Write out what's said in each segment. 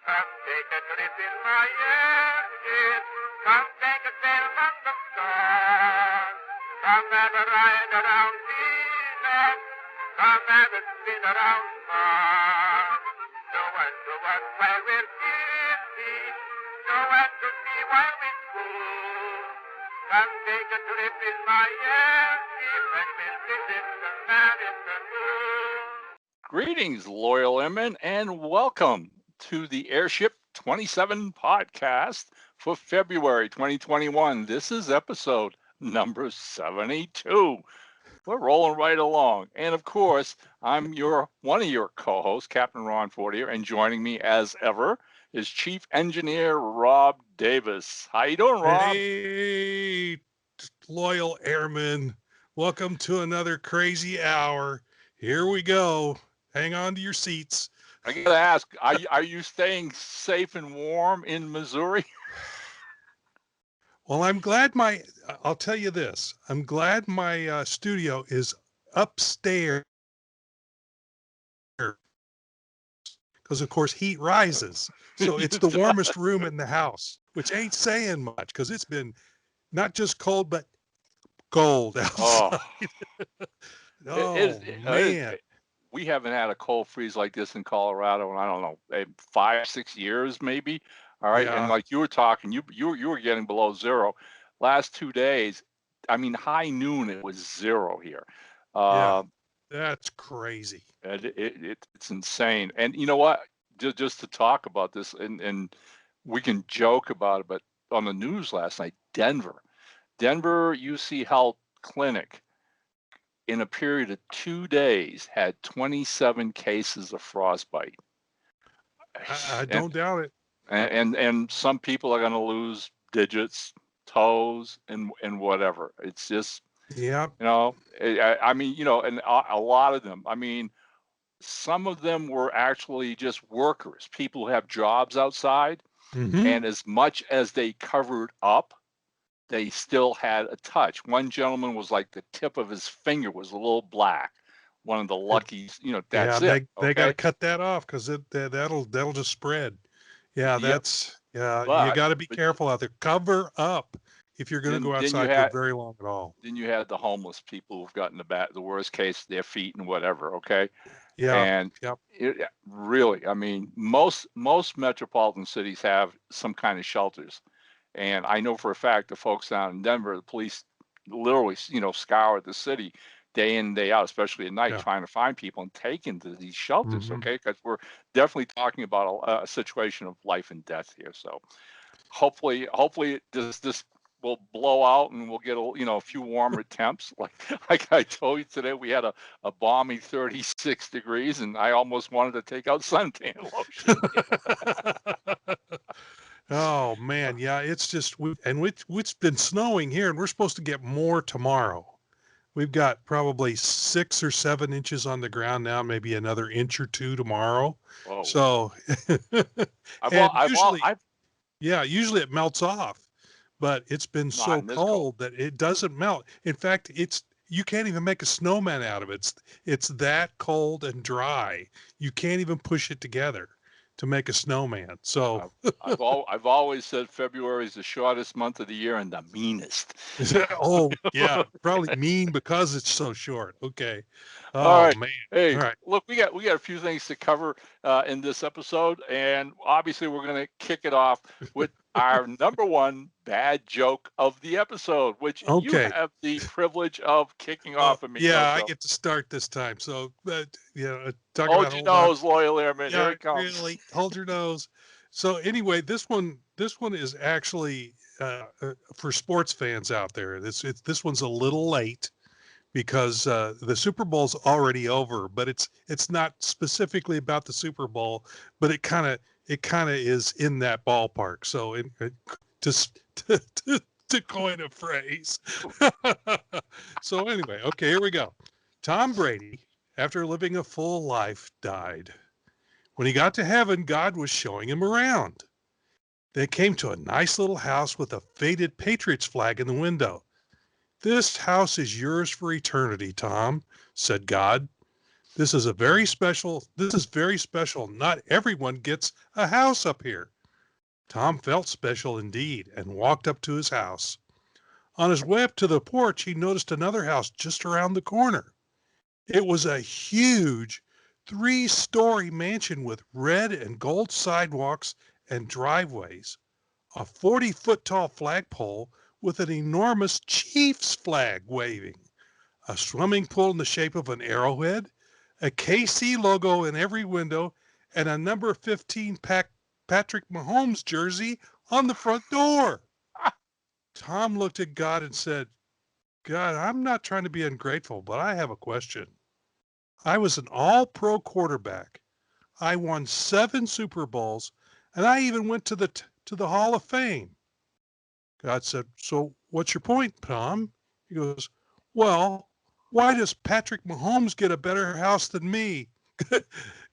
Come take a trip in my airship. Come take a sail among the stars. Come have a ride around Venus. Come have a spin around Mars. Show us where we're busy. Show us to see while we school. Come take a trip in my airship and we'll visit the man in the moon. Greetings, loyal airmen, and welcome to the Airship27 Podcast for February 2021. This is episode number 72. We're rolling right along. And of course, I'm one of your co-hosts, Captain Ron Fortier, and joining me as ever is Chief Engineer Rob Davis. How you doing, Rob? Hey, loyal airmen. Welcome to another crazy hour. Here we go. Hang on to your seats. I gotta ask, are you staying safe and warm in Missouri? Well, I'll tell you this. I'm glad my studio is upstairs because, of course, heat rises. So it's the warmest room in the house, which ain't saying much because it's been not just cold, but cold outside. Man. We haven't had a cold freeze like this in Colorado in, I don't know, 5-6 years maybe. All right. Yeah. And like you were talking, you were getting below zero. Last 2 days, I mean, high noon, it was zero here. Yeah, that's crazy. It's insane. And you know what? Just to talk about this, and we can joke about it, but on the news last night, Denver UC Health Clinic, in a period of 2 days, had 27 cases of frostbite. I don't doubt it. And some people are going to lose digits, toes, and whatever. It's just, Yeah. I mean, and a lot of them, I mean, some of them were actually just workers, people who have jobs outside. Mm-hmm. And as much as they covered up, they still had a touch. One gentleman was like the tip of his finger was a little black. One of the lucky, that's it. They got to cut that off because that'll just spread. Yeah, you got to be careful out there. Cover up if you're going to go outside for very long at all. Then you had the homeless people who've gotten the worst case, their feet and whatever. Okay. Yeah. And really, I mean, most metropolitan cities have some kind of shelters. And I know for a fact the folks down in Denver, the police literally, scour the city day in, day out, especially at night, trying to find people and take into these shelters. Mm-hmm. Okay. Because we're definitely talking about a situation of life and death here. So hopefully this will blow out and we'll get a few warmer temps. Like I told you today, we had a balmy 36 degrees and I almost wanted to take out suntan lotion. Oh man, yeah, it's just it's been snowing here, and we're supposed to get more tomorrow. We've got probably 6 or 7 inches on the ground now, maybe another inch or 2 tomorrow. Whoa. So, usually it melts off, but it's been so cold that it doesn't melt. In fact, you can't even make a snowman out of it. It's that cold and dry. You can't even push it together to make a snowman. So I've always said February is the shortest month of the year and the meanest. Oh yeah, probably mean because it's so short. Okay. Oh, all right, man. Hey, all right. Look, we got a few things to cover in this episode, and obviously we're going to kick it off with our number one bad joke of the episode, which you have the privilege of kicking off. Yeah, I get to start this time. So, hold your nose, loyal airman. Yeah, here it comes. Really, hold your nose. So anyway, this one is actually for sports fans out there. This one's a little late because the Super Bowl's already over, but it's not specifically about the Super Bowl, but it kind of is in that ballpark. So to coin a phrase. So anyway, okay, here we go. Tom Brady, after living a full life, died. When he got to heaven, God was showing him around. They came to a nice little house with a faded Patriots flag in the window. "This house is yours for eternity, Tom," said God. This is very special. Not everyone gets a house up here. Tom felt special indeed and walked up to his house. On his way up to the porch, he noticed another house just around the corner. It was a huge 3-story mansion with red and gold sidewalks and driveways, a 40-foot tall flagpole with an enormous Chiefs flag waving, a swimming pool in the shape of an arrowhead, a KC logo in every window, and a number 15 Patrick Mahomes jersey on the front door. Tom looked at God and said, God, I'm not trying to be ungrateful, but I have a question. I was an all-pro quarterback. I won 7 Super Bowls, and I even went to the Hall of Fame. God said, so what's your point, Tom? He goes, well, why does Patrick Mahomes get a better house than me?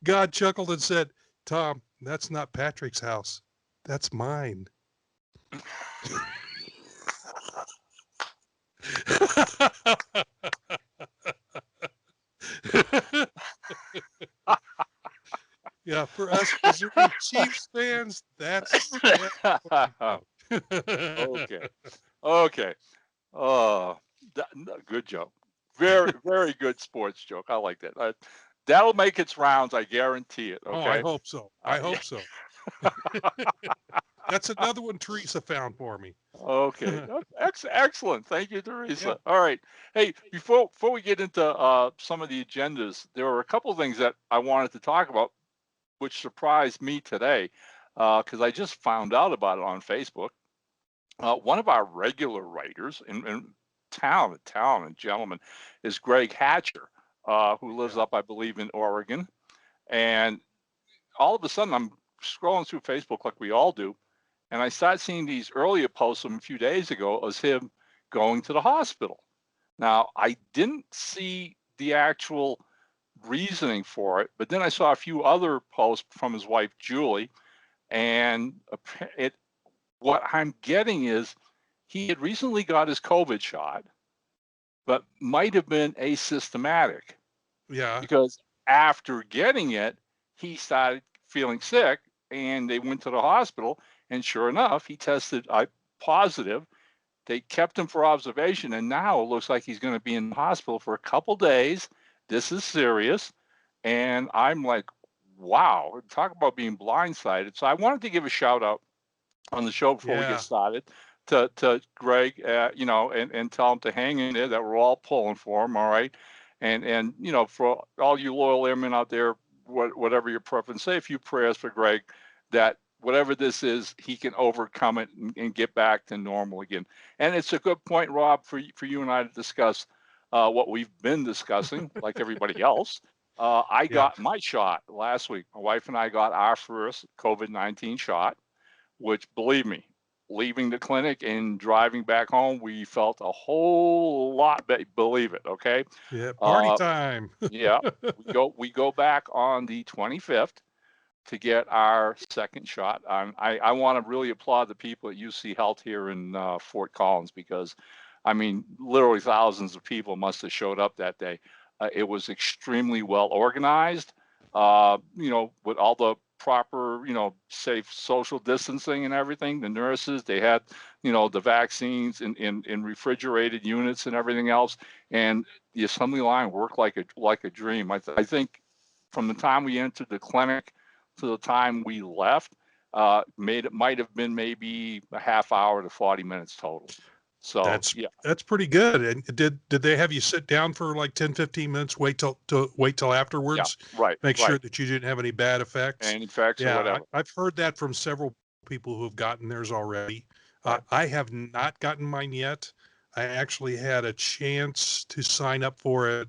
God chuckled and said, Tom, that's not Patrick's house. That's mine. Yeah, for us Missouri Chiefs fans, that's Okay. Okay. Oh, good joke. Very, very good sports joke. I like that. That'll make its rounds. I guarantee it. Okay. Oh, I hope so. I hope so. That's another one Teresa found for me. Okay. Excellent. Thank you, Teresa. Yeah. All right. Hey, before we get into some of the agendas, there were a couple of things that I wanted to talk about, which surprised me today, because I just found out about it on Facebook. One of our regular writers and talented gentleman is Greg Hatcher, who lives up, I believe, in Oregon. And all of a sudden, I'm scrolling through Facebook like we all do, and I started seeing these earlier posts from a few days ago as him going to the hospital. Now, I didn't see the actual reasoning for it, but then I saw a few other posts from his wife, Julie, and what I'm getting is he had recently got his COVID shot, but might have been asymptomatic. Yeah. Because after getting it, he started feeling sick, and they went to the hospital, and sure enough, he tested positive. They kept him for observation, and now it looks like he's going to be in the hospital for a couple days. This is serious. And I'm like, wow, talk about being blindsided. So I wanted to give a shout out on the show before we get started to Greg, and tell him to hang in there, that we're all pulling for him. All right. And for all you loyal airmen out there, whatever your preference, say a few prayers for Greg, that whatever this is, he can overcome it and get back to normal again. And it's a good point, Rob, for you and I to discuss what we've been discussing, like everybody else. I got my shot last week. My wife and I got our first COVID-19 shot, which, believe me, leaving the clinic and driving back home, we felt a whole lot better. Believe it, okay? Yeah, party time. Yeah, we go back on the 25th to get our second shot. I want to really applaud the people at UC Health here in Fort Collins, because, I mean, literally thousands of people must have showed up that day. It was extremely well organized, with all the proper, safe social distancing and everything. The nurses, they had, the vaccines in refrigerated units and everything else. And the assembly line worked like a dream. I think from the time we entered the clinic to the time we left, might have been maybe a half hour to 40 minutes total. So that's pretty good. And did they have you sit down for like 10, 15 minutes, wait till afterwards? Yeah, right. Make sure that you didn't have any bad effects. Any effects or whatever. I've heard that from several people who have gotten theirs already. Right. I have not gotten mine yet. I actually had a chance to sign up for it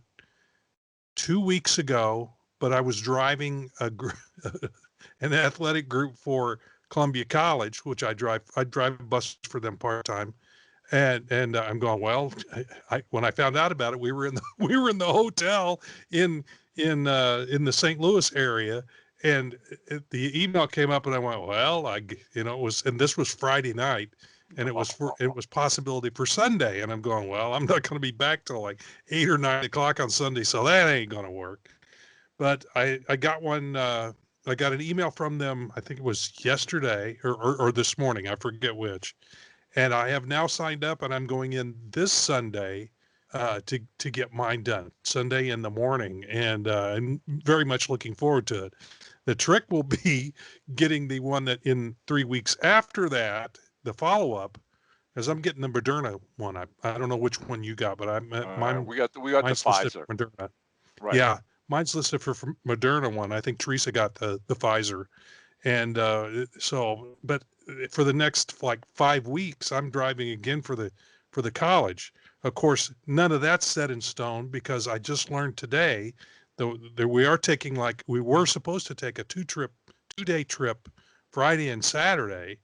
2 weeks ago, but I was driving an athletic group for Columbia College, which I drive a bus for them part-time. And I'm going, well, when I found out about it, we were in the hotel in the St. Louis area, and the email came up, and I went, well, this was Friday night, and it was possibility for Sunday, and I'm going, well, I'm not going to be back till like 8 or 9 o'clock on Sunday, so that ain't going to work. but I got one. I got an email from them. I think it was yesterday or this morning. I forget which. And I have now signed up, and I'm going in this Sunday to get mine done. Sunday in the morning, and I'm very much looking forward to it. The trick will be getting the one that in 3 weeks after that, the follow up, because I'm getting the Moderna one. I don't know which one you got, but mine. We got the Mine's listed Pfizer. for Moderna. Right. Yeah, mine's listed for Moderna one. I think Teresa got the Pfizer, and but for the next like 5 weeks, I'm driving again for the college. Of course, none of that's set in stone because I just learned today that we are taking we were supposed to take a 2-day trip Friday and Saturday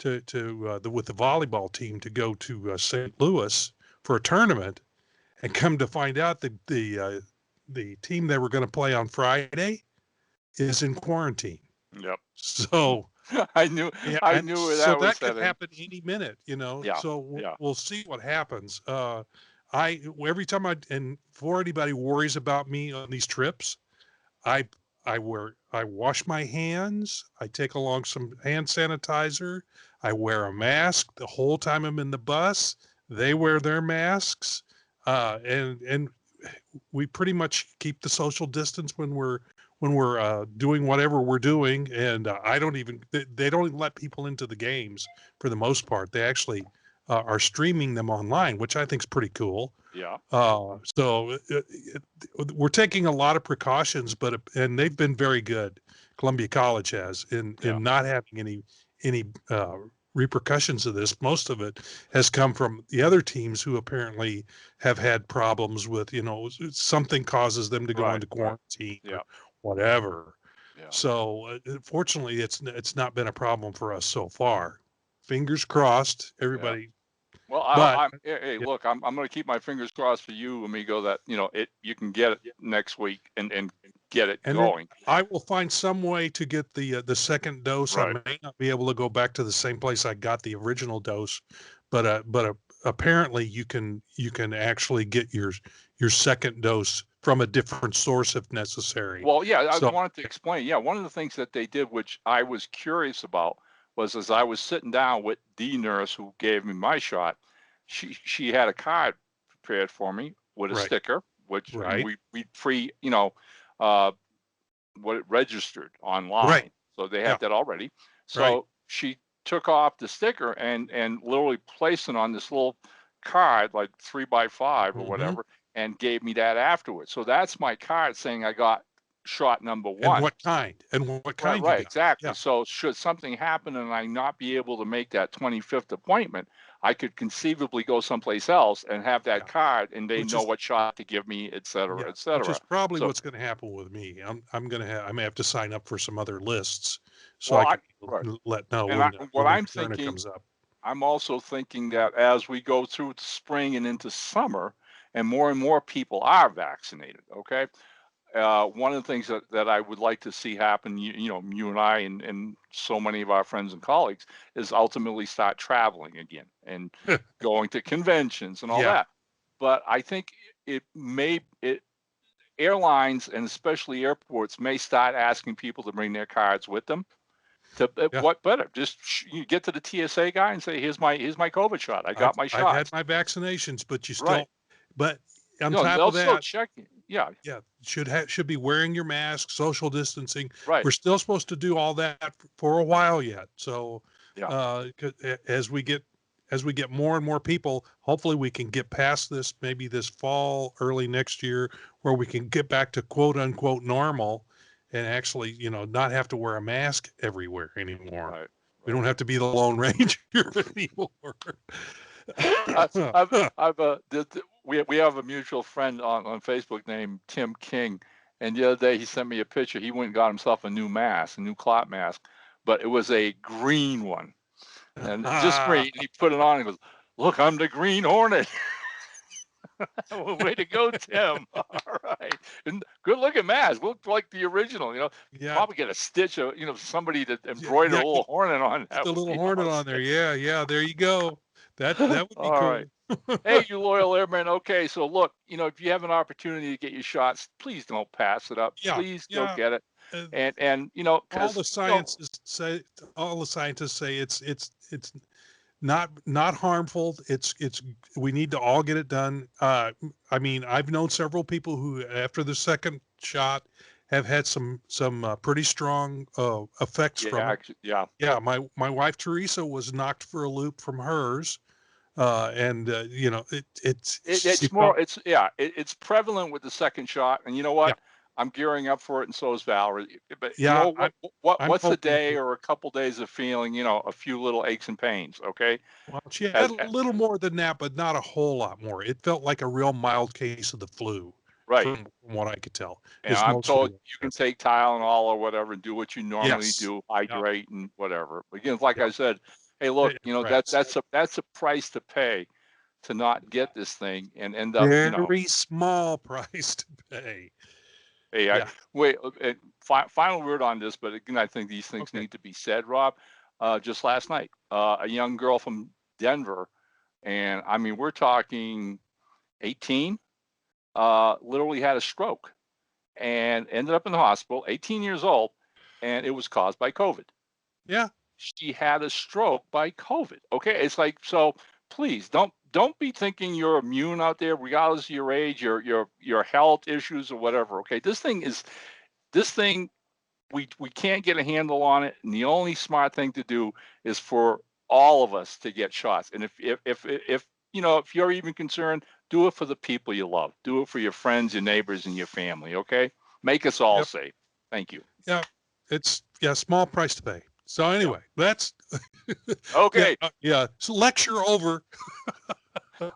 with the volleyball team to go to St. Louis for a tournament, and come to find out the team they were going to play on Friday is in quarantine. Yep. So I knew where that was could heading. happen any minute, Yeah. So Yeah. we'll see what happens. Every time and before anybody worries about me on these trips, I wash my hands. I take along some hand sanitizer. I wear a mask the whole time I'm in the bus. They wear their masks, and we pretty much keep the social distance when we're doing whatever we're doing. And I don't even they don't even let people into the games for the most part. They actually are streaming them online, which I think is pretty cool. Yeah. So we're taking a lot of precautions, and they've been very good. Columbia College has in not having any repercussions of this. Most of it has come from the other teams who apparently have had problems with, something causes them to go into quarantine or whatever. Yeah. So fortunately, it's not been a problem for us so far. Fingers crossed, everybody. Yeah. Well, look, I'm going to keep my fingers crossed for you, amigo, that you can get it next week and get it going. I will find some way to get the second dose. Right. I may not be able to go back to the same place I got the original dose, but apparently you can actually get your second dose from a different source if necessary. Well, yeah, I wanted to explain. Yeah, one of the things that they did, which I was curious about, was as I was sitting down with the nurse who gave me my shot, she had a card prepared for me with a sticker, which we free, what it registered online. Right. So they have that already. So she took off the sticker and literally placed it on this little card, like 3x5 or whatever, and gave me that afterwards. So that's my card saying I got shot number 1. And what kind? Right, exactly. Yeah. So should something happen and I not be able to make that 25th appointment, I could conceivably go someplace else and have that card, and they know what shot to give me, et cetera, et cetera. Which is probably what's going to happen with me. I may have to sign up for some other lists so I can let know when I'm thinking comes up. I'm also thinking that as we go through the spring and into summer, and more people are vaccinated. Okay. One of the things that I would like to see happen, you and I and so many of our friends and colleagues, is ultimately start traveling again and going to conventions and all that. But I think airlines and especially airports may start asking people to bring their cards with them. What better? Just you get to the TSA guy and say, "Here's my COVID shot. I got my shot. I've had my vaccinations, but you still, but on top they'll of that, still check you. Yeah. Should be wearing your mask, social distancing. Right. We're still supposed to do all that for a while yet. So as we get more and more people, hopefully we can get past this, maybe this fall, early next year, where we can get back to quote unquote normal and actually, not have to wear a mask everywhere anymore. Right. We don't have to be the Lone Ranger anymore. We have a mutual friend on Facebook named Tim King, and the other day he sent me a picture. He went and got himself a new clot mask, but it was a green one, and just green. He put it on and goes, "Look, I'm the Green Hornet." Way to go, Tim! All right, and good looking mask. Looked like the original. Probably get a stitch of somebody to embroider a little hornet on that. The little hornet on there. Yeah. There you go. That would be all cool. Right. Hey, you loyal airmen. Okay, so look, if you have an opportunity to get your shots, please don't pass it up. Yeah, Please go yeah. get it. Uh, And all because the sciences say, all the scientists say it's not harmful. It's we need to all get it done. I mean, I've known several people who, after the second shot, have had some pretty strong effects yeah, from it. actually, yeah, Yeah, my wife Teresa was knocked for a loop from hers, and it's she felt, more, it's prevalent with the second shot. And you know yeah, what? I'm gearing up for it, and so is Valerie. But yeah. I'm what's a hoping day to. or a couple days of feeling, a few little aches and pains? Okay, Well, she had as, a little more than that, but not a whole lot more. It felt like a real mild case of the flu, right. from what I could tell. And Is I'm mostly told what you it can is. take Tylenol or whatever and do what you normally Yes. do, Yep. hydrate and whatever. Again, like I Yep. said, hey, look, Rest. that's a price to pay to not get this thing and end up, Very small price to pay. hey, Yeah. wait, final word on this, but again, I think these things Okay. need to be said, Rob. Just last night, a young girl from Denver, and I mean, we're talking 18, literally had a stroke and ended up in the hospital, 18 years old, and it was caused by COVID. Yeah. She had a stroke by COVID. Okay, it's like, so please don't be thinking you're immune out there, regardless of your age, your health issues or whatever. Okay, this thing we can't get a handle on it, and the only smart thing to do is for all of us to get shots. And if you're even concerned, do it for the people you love. Do it for your friends, your neighbors, and your family. Okay, make us all Yep. safe. Thank you. Yeah. It's, yeah, small price to pay. So Yeah. anyway, that's yeah, Okay, yeah. So lecture over.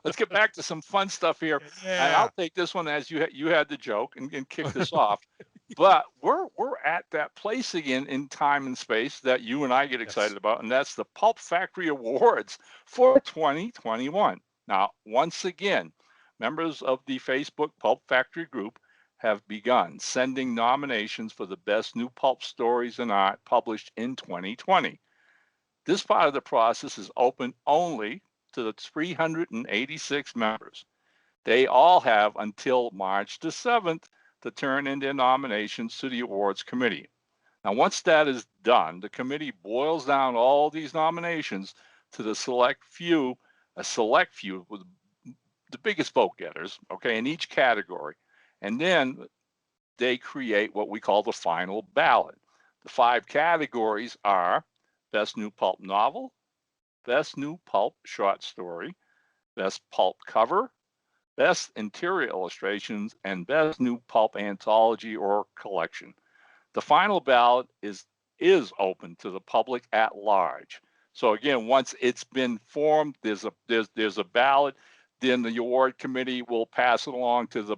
let's get back to some fun stuff here. And Yeah. I'll take this one as you had the joke and kick this off. But we're at that place again in time and space that you and I get Yes. excited about, and that's the Pulp Factory Awards for 2021. Now, once again, members of the Facebook Pulp Factory group have begun sending nominations for the best new pulp stories and art published in 2020. This part of the process is open only to the 386 members. They all have until March the 7th to turn in their nominations to the awards committee. Now, once that is done, the committee boils down all these nominations to a select few with the biggest vote getters, okay, in each category. And then they create what we call the final ballot. The 5 categories are best new pulp novel, best new pulp short story, best pulp cover, best interior illustrations, and best new pulp anthology or collection. The final ballot is open to the public at large. So again, once it's been formed, there's a ballot. Then the award committee will pass it along to the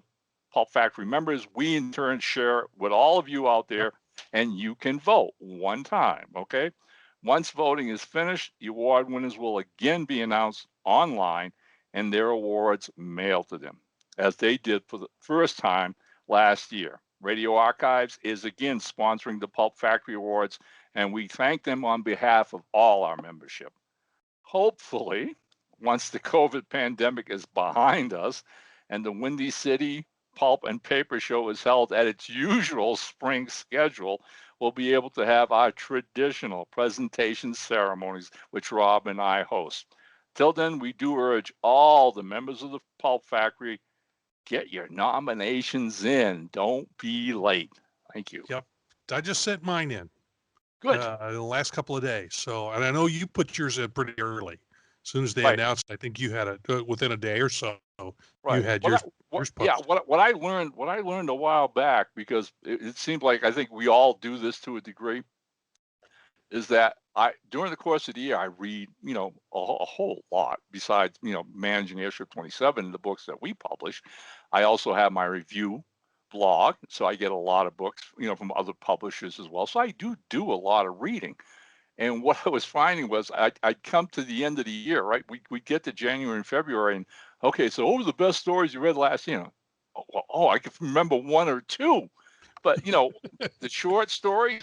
Pulp Factory members. We in turn share it with all of you out Yep. there, and you can vote one time. Okay. Once voting is finished, the award winners will again be announced online and their awards mailed to them, as they did for the first time last year. Radio Archives is again sponsoring the Pulp Factory Awards, and we thank them on behalf of all our membership. Hopefully, once the COVID pandemic is behind us and the Windy City Pulp and Paper Show is held at its usual spring schedule, we'll be able to have our traditional presentation ceremonies, which Rob and I host. Till then, we do urge all the members of the Pulp Factory, get your nominations in. Don't be late. Thank you. Yep. I just sent mine in Good. the last couple of days. So, and I know you put yours in pretty early. As soon as they Right. announced, I think you had it within a day or so. You Right. had yours Yeah, posted. what I learned a while back, because it seemed like I think we all do this to a degree, is that I during the course of the year I read, a whole lot besides, managing Airship 27 and the books that we publish. I also have my review blog, so I get a lot of books, from other publishers as well. So I do a lot of reading. And what I was finding was I'd come to the end of the year, right? We'd get to January and February, and okay, so what were the best stories you read last year? I can remember one or two, but the short stories,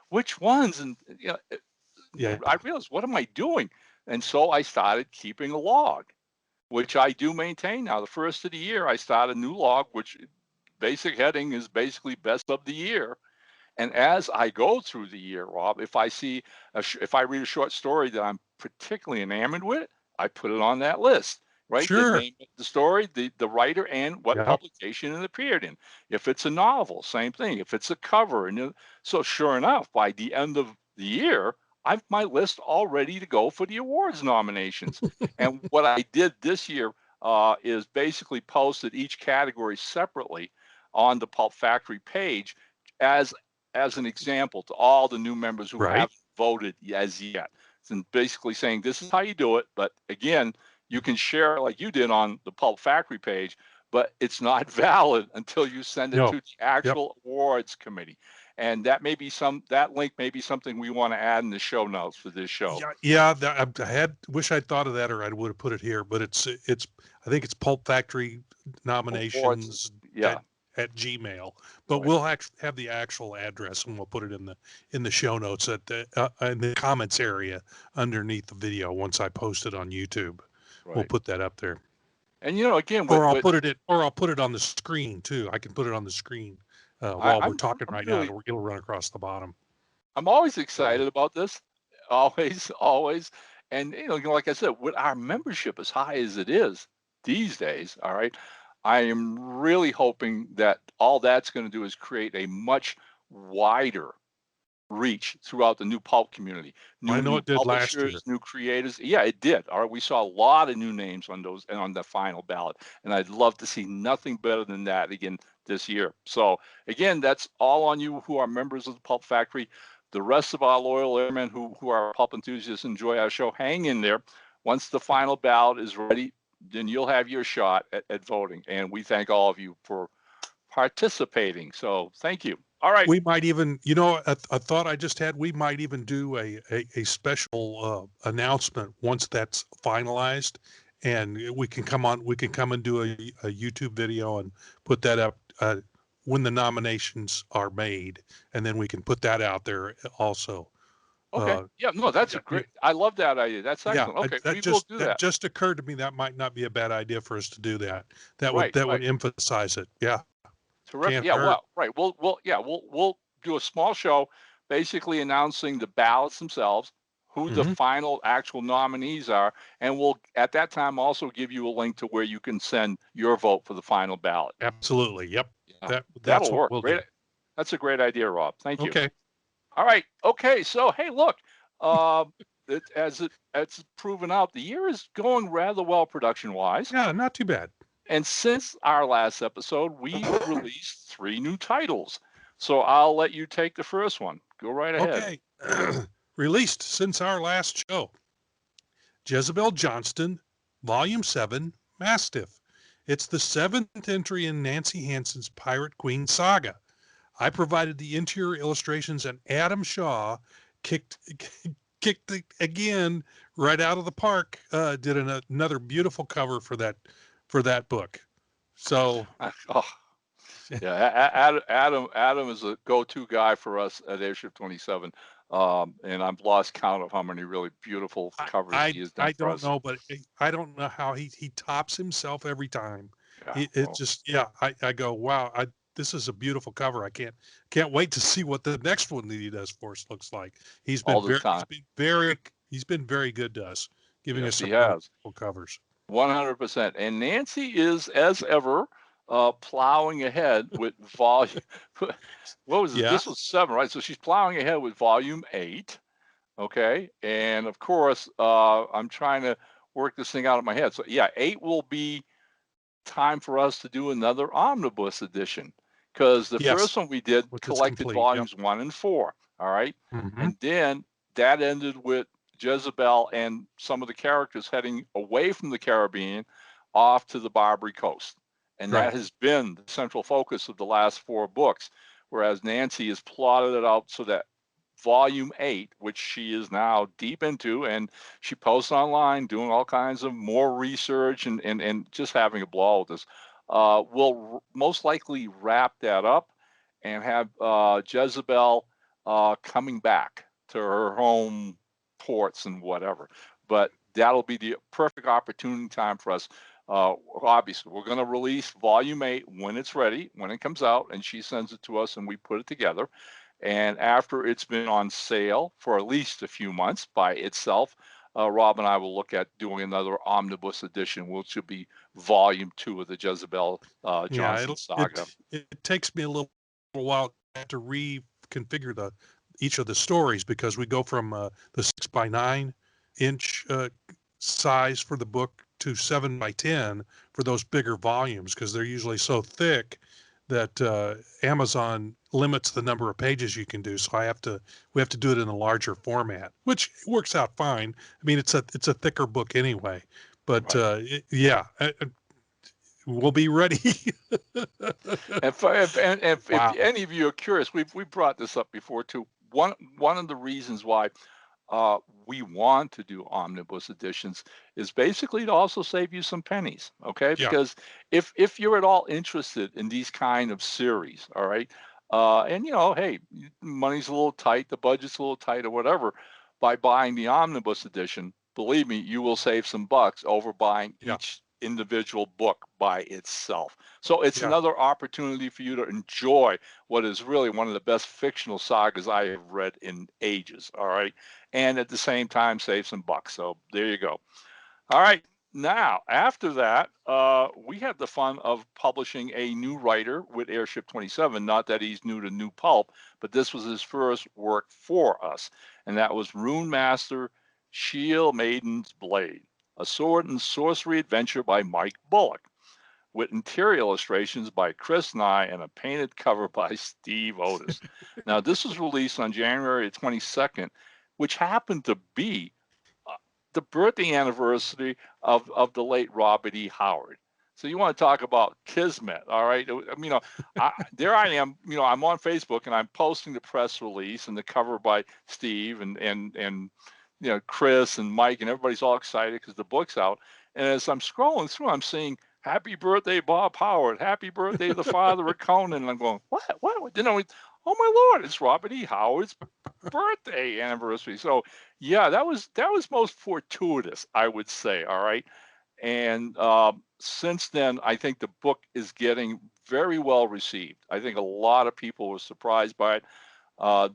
which ones? And Yeah. I realized, what am I doing? And so I started keeping a log. which I do maintain now. The first of the year, I start a new log, which basic heading is basically best of the year. And as I go through the year, Rob, if I see, if I read a short story that I'm particularly enamored with, I put it on that list, right? The Sure. name of the story, the writer, and what Yep. publication it appeared in. If it's a novel, same thing. If it's a cover, and so sure enough, by the end of the year, I've my list all ready to go for the awards nominations. And what I did this year is basically posted each category separately on the Pulp Factory page as an example to all the new members who Right. haven't voted as yet. And basically saying this is how you do it. But again, you can share it like you did on the Pulp Factory page, but it's not valid until you send it No. to the actual awards committee. And that may be that link may be something we want to add in the show notes for this show. Yeah. Wish I'd thought of that, or I would have put it here. But it's I think it's Pulp Factory nominations. Yeah. At Gmail, but Right. we'll have the actual address, and we'll put it in the show notes in the comments area underneath the video. Once I post it on YouTube, Right. we'll put that up there. And again, I'll put it on the screen too. I can put it on the screen while we're talking right now. It'll run across the bottom. I'm always excited about this, always. And like I said, with our membership as high as it is these days, all right, I am really hoping that all that's going to do is create a much wider reach throughout the new pulp community. I know it did last year. New creators. Yeah, it did. All right, we saw a lot of new names on those and on the final ballot, and I'd love to see nothing better than that again this year. So again, that's all on you who are members of the Pulp Factory. The rest of our loyal airmen who are pulp enthusiasts, enjoy our show. Hang in there. Once the final ballot is ready, then you'll have your shot at voting. And we thank all of you for participating. So thank you. All right. We might even, a thought I just had, we might even do a special announcement once that's finalized, and we can come and do a YouTube video and put that up when the nominations are made, and then we can put that out there also. Okay. That's a great. I love that idea. That's excellent. Okay, we will do that. That just occurred to me. That might not be a bad idea for us to do that. That Right, would emphasize it. Yeah. Terrific. Yeah. Well, right. We'll do a small show, basically announcing the ballots themselves, who the final actual nominees are, and we'll at that time also give you a link to where you can send your vote for the final ballot. Absolutely. Yep. Yeah. That's That'll what work. we'll Great. do. That's a great idea, Rob. Thank you. Okay. All right. Okay. So, hey, look, it's proven out, the year is going rather well production-wise. Yeah, not too bad. And since our last episode, we released 3 new titles. So I'll let you take the first one. Go right ahead. Okay. Released since our last show. Jezebel Johnston, Volume 7, Mastiff. It's the 7th entry in Nancy Hansen's Pirate Queen saga. I provided the interior illustrations, and Adam Shaw kicked it again right out of the park. Did another beautiful cover for that book. So, yeah, Adam is a go-to guy for us at Airship 27, and I've lost count of how many really beautiful covers he has done for us. I don't know, but I don't know how he tops himself every time. Yeah, I go, wow, this is a beautiful cover. I can't wait to see what the next one that he does for us looks like. He's been very good to us, giving us some beautiful covers. 100%. And Nancy is, as ever, plowing ahead with volume. What was it? Yeah. This was 7, right? So she's plowing ahead with volume 8. Okay. And of course, I'm trying to work this thing out in my head. So yeah, 8 will be time for us to do another omnibus edition, because the first one we did collected volumes 1 and 4. All right. And then that ended with Jezebel and some of the characters heading away from the Caribbean off to the Barbary Coast. And that has been the central focus of the last 4 books, whereas Nancy has plotted it out so that volume 8, which she is now deep into, and she posts online doing all kinds of more research and just having a ball with this, will most likely wrap that up and have Jezebel coming back to her home ports and whatever. But that'll be the perfect opportunity time for us. Obviously, we're going to release Volume 8 when it's ready, when it comes out, and she sends it to us and we put it together. And after it's been on sale for at least a few months by itself, Rob and I will look at doing another omnibus edition, which will be Volume 2 of the Jezebel Johnson saga. It takes me a little while to reconfigure each of the stories, because we go from the 6x9 inch size for the book to 7x10 for those bigger volumes, because they're usually so thick that Amazon limits the number of pages you can do. So we have to do it in a larger format, which works out fine. I mean, it's a thicker book anyway, but right. We'll be ready. If any of you are curious, we brought this up before too. One of the reasons why we want to do omnibus editions is basically to also save you some pennies, okay? Because if you're at all interested in these kind of series, all right, and hey, money's a little tight, the budget's a little tight or whatever, by buying the omnibus edition, believe me, you will save some bucks over buying each individual book by itself. So it's another opportunity for you to enjoy what is really one of the best fictional sagas I have read in ages, all right? And at the same time, save some bucks. So there you go. All right. Now, after that, we had the fun of publishing a new writer with Airship27. Not that he's new to New Pulp, but this was his first work for us. And that was Rune Master, Shield Maiden's Blade, a sword and sorcery adventure by Mike Bullock, with interior illustrations by Chris Nye and a painted cover by Steve Otis. Now, this was released on January 22nd, which happened to be the birthday anniversary of the late Robert E. Howard. So you want to talk about kismet, all right? I mean, there I am, I'm on Facebook and I'm posting the press release and the cover by Steve and Chris and Mike, and everybody's all excited because the book's out. And as I'm scrolling through, I'm seeing happy birthday, Bob Howard, happy birthday, the father of Conan. And I'm going, what? Oh my Lord, it's Robert E. Howard's birthday anniversary. So yeah, that was most fortuitous, I would say. All right. And since then, I think the book is getting very well received. I think a lot of people were surprised by it.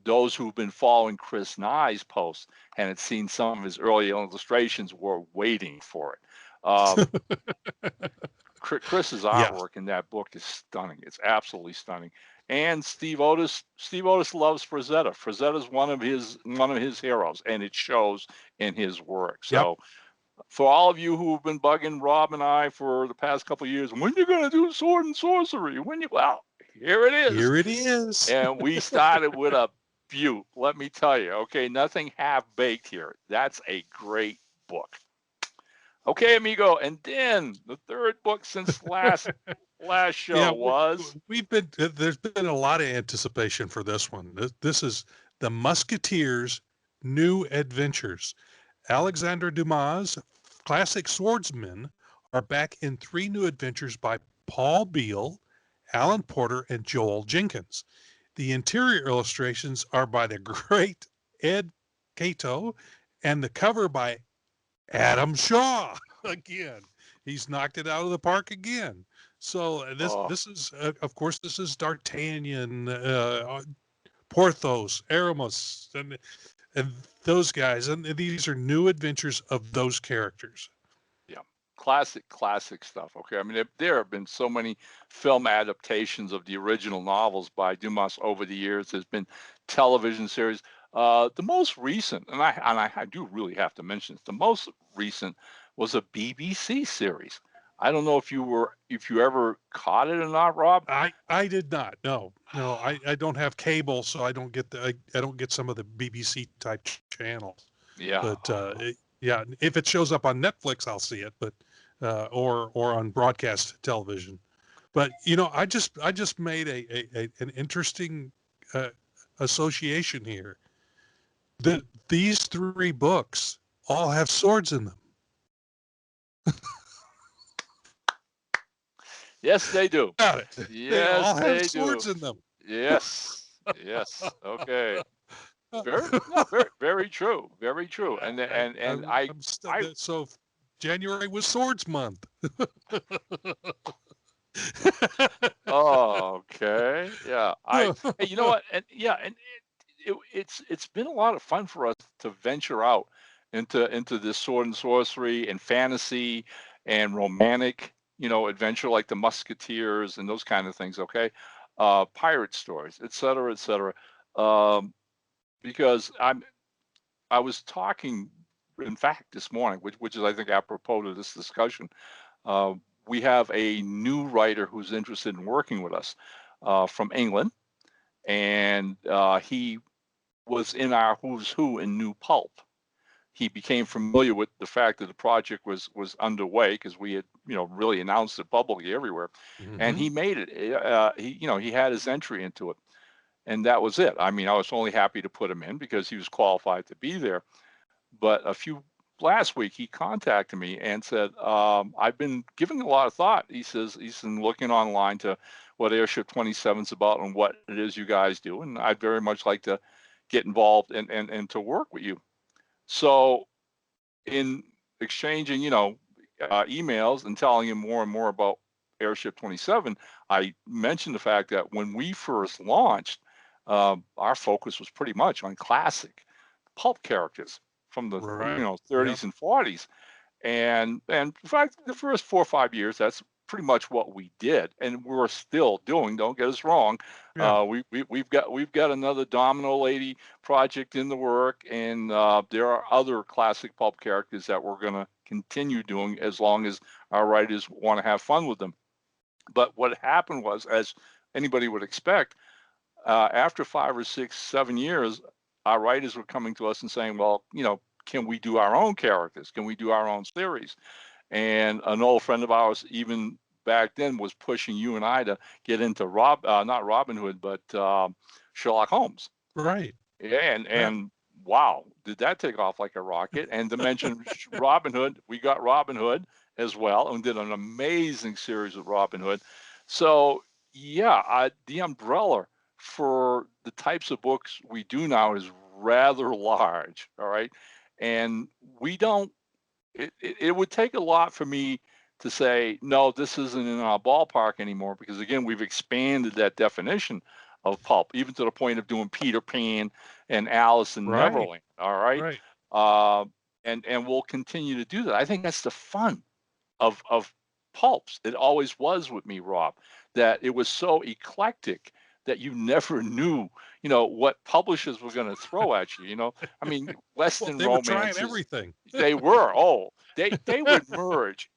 Those who've been following Chris Nye's posts and had seen some of his early illustrations were waiting for it. Chris's artwork in that book is stunning. It's absolutely stunning. And Steve Otis loves Frazetta. Frazetta's one of his heroes, and it shows in his work. So for all of you who've been bugging Rob and I for the past couple of years, when you going to do sword and sorcery? Well, here it is. Here it is. And we started with a beaut, let me tell you. Okay, nothing half-baked here. That's a great book. Okay, amigo, and then the third book since last show was... There's been a lot of anticipation for this one. This is The Musketeers' New Adventures. Alexandre Dumas' classic swordsmen are back in 3 new adventures by Paul Beal, Alan Porter, and Joel Jenkins. The interior illustrations are by the great Ed Cato, and the cover by Adam Shaw. Again, he's knocked it out of the park again. So this is, of course, this is D'Artagnan, Porthos, Aramis, and those guys. And these are new adventures of those characters. Yeah, classic stuff. Okay, I mean, there have been so many film adaptations of the original novels by Dumas over the years. There's been television series. The most recent, and I do really have to mention this, the most recent was a BBC series. I don't know if you ever caught it or not, Rob. I did not. No, I don't have cable, so I don't get I don't get some of the BBC type channels. Yeah. But if it shows up on Netflix, I'll see it. But or on broadcast television. But I just made an interesting association here. That these 3 books all have swords in them. Yes, they do. Got it. Yes, they all have swords in them. Yes. Okay. very true, very true. And So January was Swords Month. Oh, okay, yeah. Hey, you know what? And yeah, and it's been a lot of fun for us to venture out into this sword and sorcery and fantasy and romantic, adventure like the Musketeers and those kind of things. Okay, pirate stories, et cetera, et cetera. Um, because I was talking, in fact, this morning, which is I think apropos to this discussion. Uh, we have a new writer who's interested in working with us from England, and he was in our who's who in New Pulp. He became familiar with the fact that the project was underway because we had really announced it publicly everywhere, and he made it. He had his entry into it, and that was it. I mean, I was only happy to put him in because he was qualified to be there. But last week he contacted me and said, I've been giving a lot of thought. He says he's been looking online to what Airship 27 is about and what it is you guys do, and I'd very much like to get involved and to work with you. So in exchanging, emails and telling him more and more about Airship 27, I mentioned the fact that when we first launched, our focus was pretty much on classic pulp characters from the 30s and 40s, and in fact the first 4 or 5 years that's pretty much what we did, and we're still doing. Don't get us wrong. We've got another Domino Lady project in the work, and there are other classic pulp characters that we're going to continue doing as long as our writers want to have fun with them. But what happened was, as anybody would expect, after 5 or 6, 7 years, our writers were coming to us and saying, well, can we do our own characters? Can we do our own series? And an old friend of ours, even back then, was pushing you and I to get into not Robin Hood, but Sherlock Holmes. Right. Yeah, and wow, did that take off like a rocket? And to mention Robin Hood, we got Robin Hood as well, and did an amazing series with Robin Hood. So yeah, the umbrella for the types of books we do now is rather large. All right, and we don't. It would take a lot for me to say, no, this isn't in our ballpark anymore, because again, we've expanded that definition of pulp, even to the point of doing Peter Pan and Alice in Neverland. All right. And we'll continue to do that. I think that's the fun of pulps. It always was with me, Rob, that it was so eclectic that you never knew, what publishers were going to throw at you. I mean, Western they romances. Were trying everything. They were. Oh, they would merge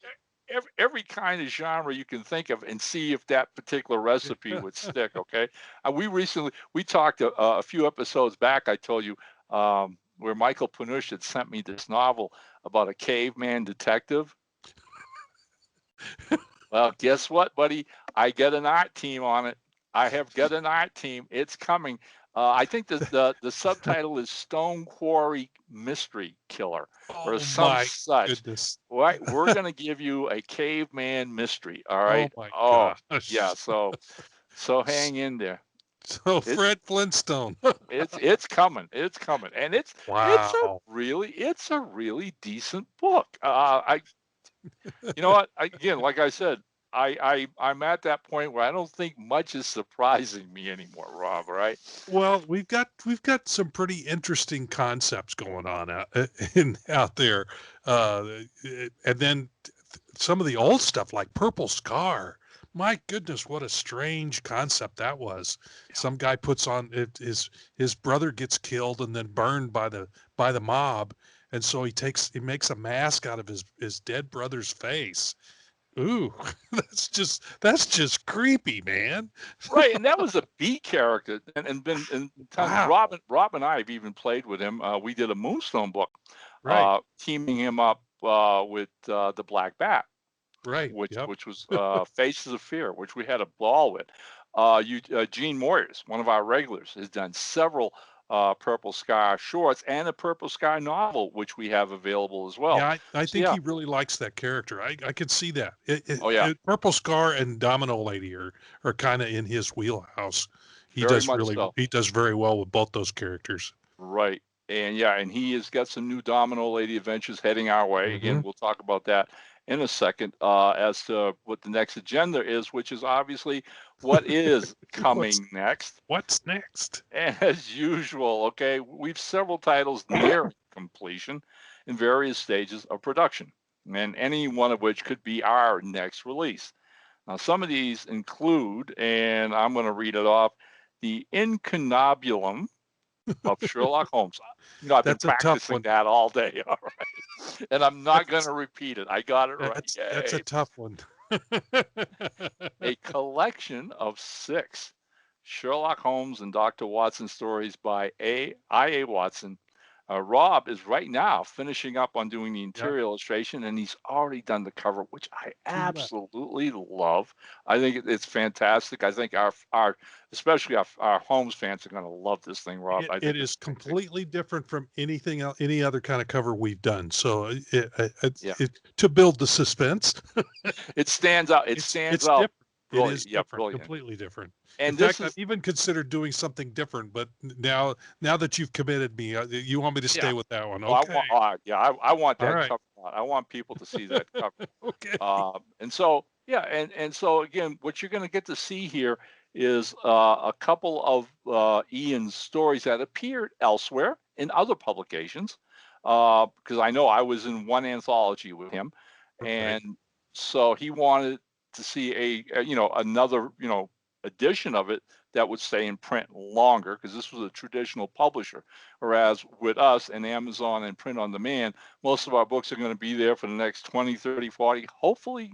every kind of genre you can think of and see if that particular recipe would stick. Okay. We talked a few episodes back. I told you where Michael Panush had sent me this novel about a caveman detective. Well, guess what, buddy? I get an art team on it. I have got an art team. It's coming. I think the subtitle is Stone Quarry Mystery Killer or some such. Goodness. Right? We're going to give you a caveman mystery. All right. Oh my gosh. Yeah. So hang in there. So Fred Flintstone. It's coming. It's coming, and it's a really decent book. You know what? Again, like I said, I'm at that point where I don't think much is surprising me anymore, Rob. Right? Well, we've got some pretty interesting concepts going on out there, and then some of the old stuff like Purple Scar. My goodness, what a strange concept that was. Yeah. Some guy puts on his brother gets killed and then burned by the mob, and so he makes a mask out of his dead brother's face. Ooh, that's just creepy, man. Right, and that was a B character, and wow. Rob and I have even played with him. We did a Moonstone book, teaming him up with the Black Bat, right, which was Faces of Fear, which we had a ball with. Gene Moyers, one of our regulars, has done several Purple Scar shorts and a Purple Scar novel, which we have available as well. Yeah, I think he really likes that character. I could see that. Purple Scar and Domino Lady are kind of in his wheelhouse. He does very well with both those characters. Right. And yeah, and he has got some new Domino Lady adventures heading our way. Again, we'll talk about that in a second as to what the next agenda is, which is obviously what is coming next. What's next? And as usual, okay, we've several titles near completion in various stages of production, and any one of which could be our next release. Now, some of these include, and I'm going to read it off, the Incunabulum of Sherlock Holmes. You know, I've That's been a tough practicing one. that all day, all right? And I'm not going to repeat it. I got it right. That's a Yay. tough one. A collection of 6 Sherlock Holmes and Dr. Watson stories by I.A. Watson. Rob is right now finishing up on doing the interior illustration, and he's already done the cover, which I absolutely love. I think it's fantastic. I think our especially our Holmes fans are going to love this thing, Rob. I think It is completely different from anything else, any other kind of cover we've done. So to build the suspense, it stands out. It stands out. Different. Brilliant. It is Yeah, different, brilliant. completely different. And in this fact, I've even considered doing something different, but now that you've committed me, you want me to stay with that one. Okay. I want that right. cover. I want people to see that cover. Okay. And so, and so again, what you're going to get to see here is a couple of Ian's stories that appeared elsewhere in other publications, because I know I was in one anthology with him, and so he wanted to see another edition of it that would stay in print longer, because this was a traditional publisher, whereas with us and Amazon and print on demand, most of our books are going to be there for the next 20, 30, 40, hopefully,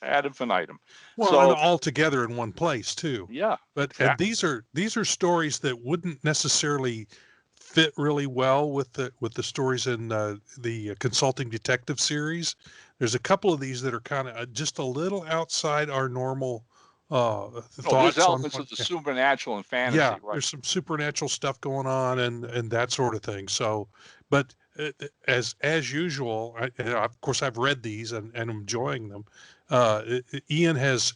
ad infinitum. Well, so, and all together in one place too. Yeah. But exactly. and these are stories that wouldn't necessarily fit really well with the stories in the Consulting Detective series. There's a couple of these that are kind of just a little outside our normal thoughts. There's elements of the supernatural and fantasy. Yeah, right. There's some supernatural stuff going on and that sort of thing. So, but as usual, of course I've read these and enjoying them. Ian has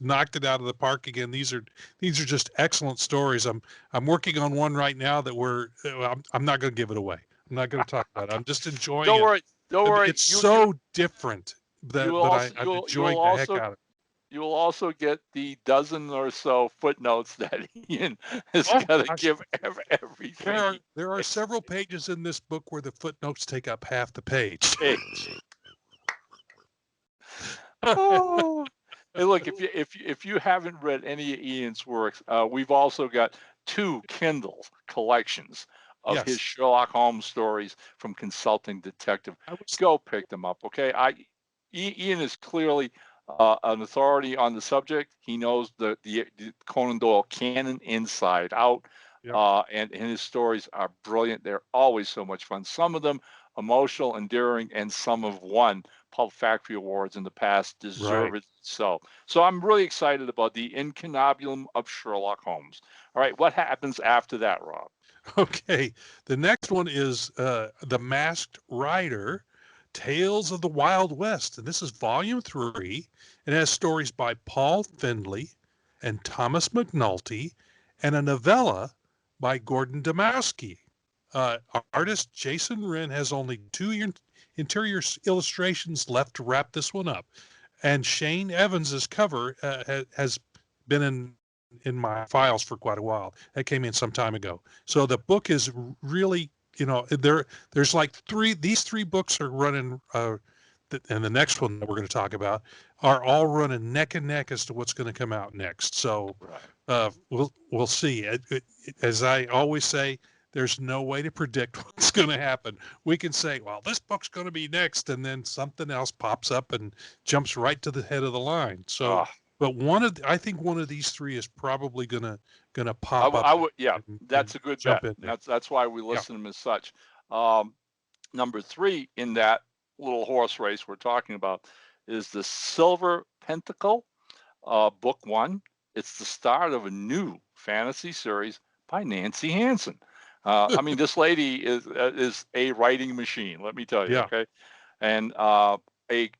knocked it out of the park again. These are just excellent stories. I'm working on one right now that I'm not going to give it away. I'm not going to talk about it. I'm just enjoying Don't it. worry. Don't worry. It's so different that I'm enjoying the heck out of it. You will also get the dozen or so footnotes that Ian is going to give everything. There are several pages in this book where the footnotes take up half the page. Oh. Hey, look, if you haven't read any of Ian's works, we've also got 2 Kindle collections of his Sherlock Holmes stories from Consulting Detective. Go pick them up, okay? Ian is clearly an authority on the subject. He knows the Conan Doyle canon inside out, and his stories are brilliant. They're always so much fun. Some of them emotional, endearing, and some have won Pulp Factory Awards in the past, deservedly so. So I'm really excited about the Incunabulum of Sherlock Holmes. All right, what happens after that, Rob? Okay, the next one is The Masked Rider, Tales of the Wild West. And this is volume 3. It has stories by Paul Findlay and Thomas McNulty and a novella by Gordon Demowski. Artist Jason Wren has only 2 interior illustrations left to wrap this one up. And Shane Evans's cover has been in my files for quite a while. That came in some time ago. So the book is really, there's like these 3 books are running, and the next one that we're going to talk about are all running neck and neck as to what's going to come out next. So we'll see. As I always say, there's no way to predict what's going to happen. We can say, well, this book's going to be next, and then something else pops up and jumps right to the head of the line. So, but I think one of these 3 is probably gonna pop up. That's a good bet. That's why we list them as such. Number 3 in that little horse race we're talking about is the Silver Pentacle, book 1. It's the start of a new fantasy series by Nancy Hansen. I mean, this lady is a writing machine, let me tell you, okay? And a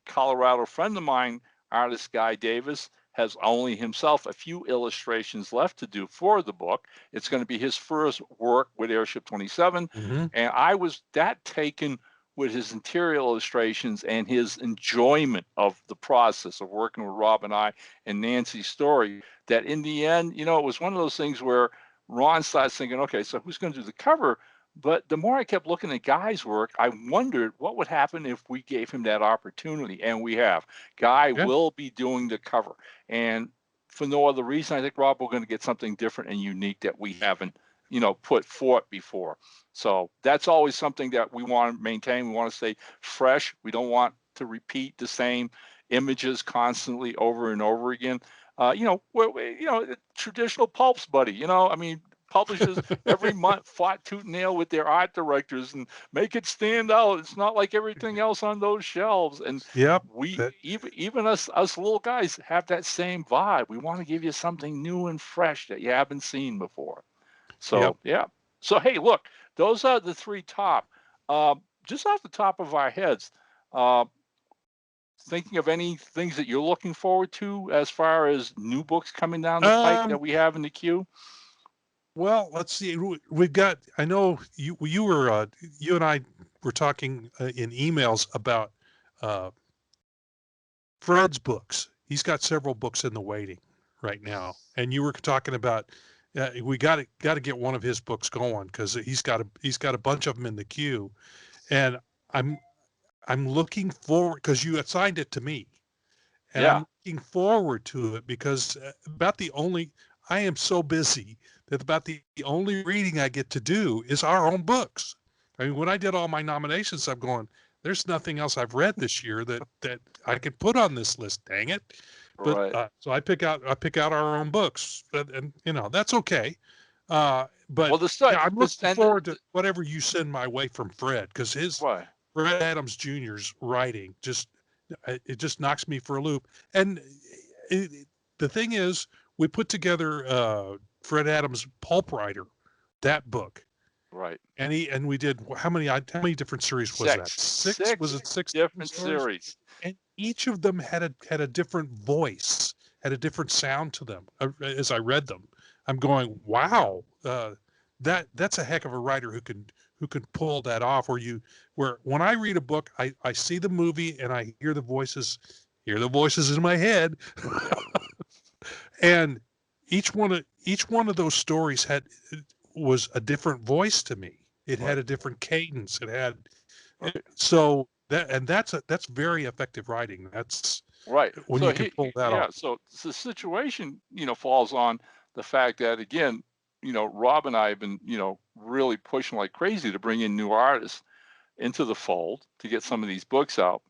Colorado friend of mine, artist Guy Davis, has only himself a few illustrations left to do for the book. It's going to be his first work with Airship 27. Mm-hmm. And I was that taken with his interior illustrations and his enjoyment of the process of working with Rob and I and Nancy's story, that in the end, it was one of those things where Ron starts thinking, okay, so who's going to do the cover? But the more I kept looking at Guy's work, I wondered what would happen if we gave him that opportunity. And we have. Guy will be doing the cover. And for no other reason, I think, Rob, we're going to get something different and unique that we haven't, put forth before. So that's always something that we want to maintain. We want to stay fresh. We don't want to repeat the same images constantly over and over again. Traditional pulps, buddy. Publishers every month fought tooth and nail with their art directors and make it stand out. It's not like everything else on those shelves. And even us little guys have that same vibe. We want to give you something new and fresh that you haven't seen before. So So hey, look, those are the three top. Just off the top of our heads, thinking of any things that you're looking forward to as far as new books coming down the pike that we have in the queue? Well, let's see. We've got. I know you and I were talking in emails about Fred's books. He's got several books in the waiting right now, and you were talking about we got to get one of his books going because he's got a bunch of them in the queue, and I'm looking forward because you assigned it to me, and I'm looking forward to it because I am so busy that about the only reading I get to do is our own books. I mean, when I did all my nominations, I'm going, there's nothing else I've read this year that I could put on this list. Dang it! But so I pick out our own books, and that's okay. But I'm looking forward to whatever you send my way from Fred because Fred Adams Jr.'s writing just knocks me for a loop. And the thing is, we put together Fred Adams' Pulp Writer, that book. Right. And we did how many different series was that? Six? Was it six different series? And each of them had a different voice, had a different sound to them. As I read them, I'm going, wow, that's a heck of a writer who can pull that off. Where when I read a book, I see the movie and I hear the voices in my head. And each one of those stories was a different voice to me. It had a different cadence. It had that's very effective writing. That's right when you can pull that off. So the situation falls on the fact that again, Rob and I have been really pushing like crazy to bring in new artists into the fold to get some of these books out.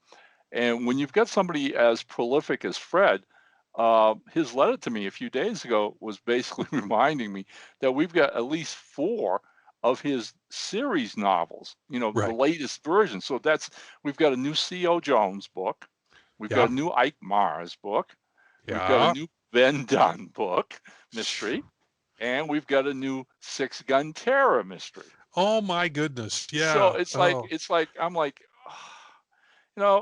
And when you've got somebody as prolific as Fred, his letter to me a few days ago was basically reminding me that we've got at least 4 of his series novels, the latest version. So we've got a new C.O. Jones book. We've got a new Ike Mars book. We've got a new Ben Dunn book, mystery. And we've got a new Six Gun Terror mystery. Oh my goodness. Yeah. So it's like, I'm like, I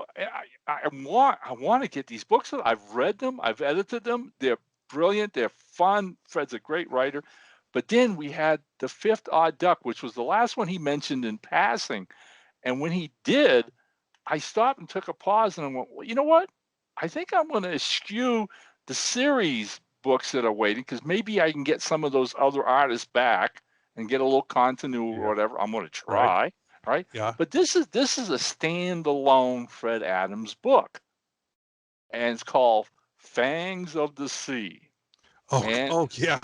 want to get these books. I've read them. I've edited them. They're brilliant. They're fun. Fred's a great writer. But then we had The Fifth Odd Duck, which was the last one he mentioned in passing. And when he did, I stopped and took a pause and I went, well, you know what? I think I'm going to eschew the series books that are waiting because maybe I can get some of those other artists back and get a little continuity or whatever. I'm going to try. Right? Yeah. But this is a standalone Fred Adams book, and it's called Fangs of the Sea. Yeah.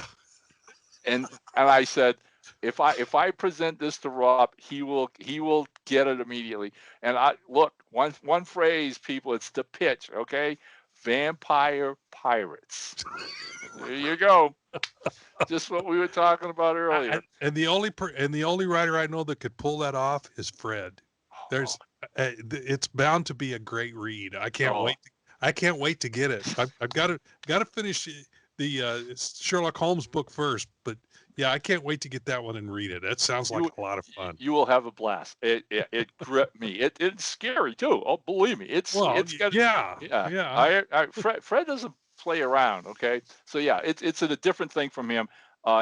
And I said, if I present this to Rob, he will get it immediately. And one phrase, people, it's the pitch, okay? Vampire pirates. There you go. Just what we were talking about earlier. And the only writer I know that could pull that off is Fred. It's bound to be a great read. I can't wait. I can't wait to get it. I've got to finish the Sherlock Holmes book first, but yeah, I can't wait to get that one and read it. That sounds like a lot of fun. You will have a blast. It gripped me. It's scary too. Oh, believe me. Fred doesn't play around. Okay, so yeah, it's a different thing from him.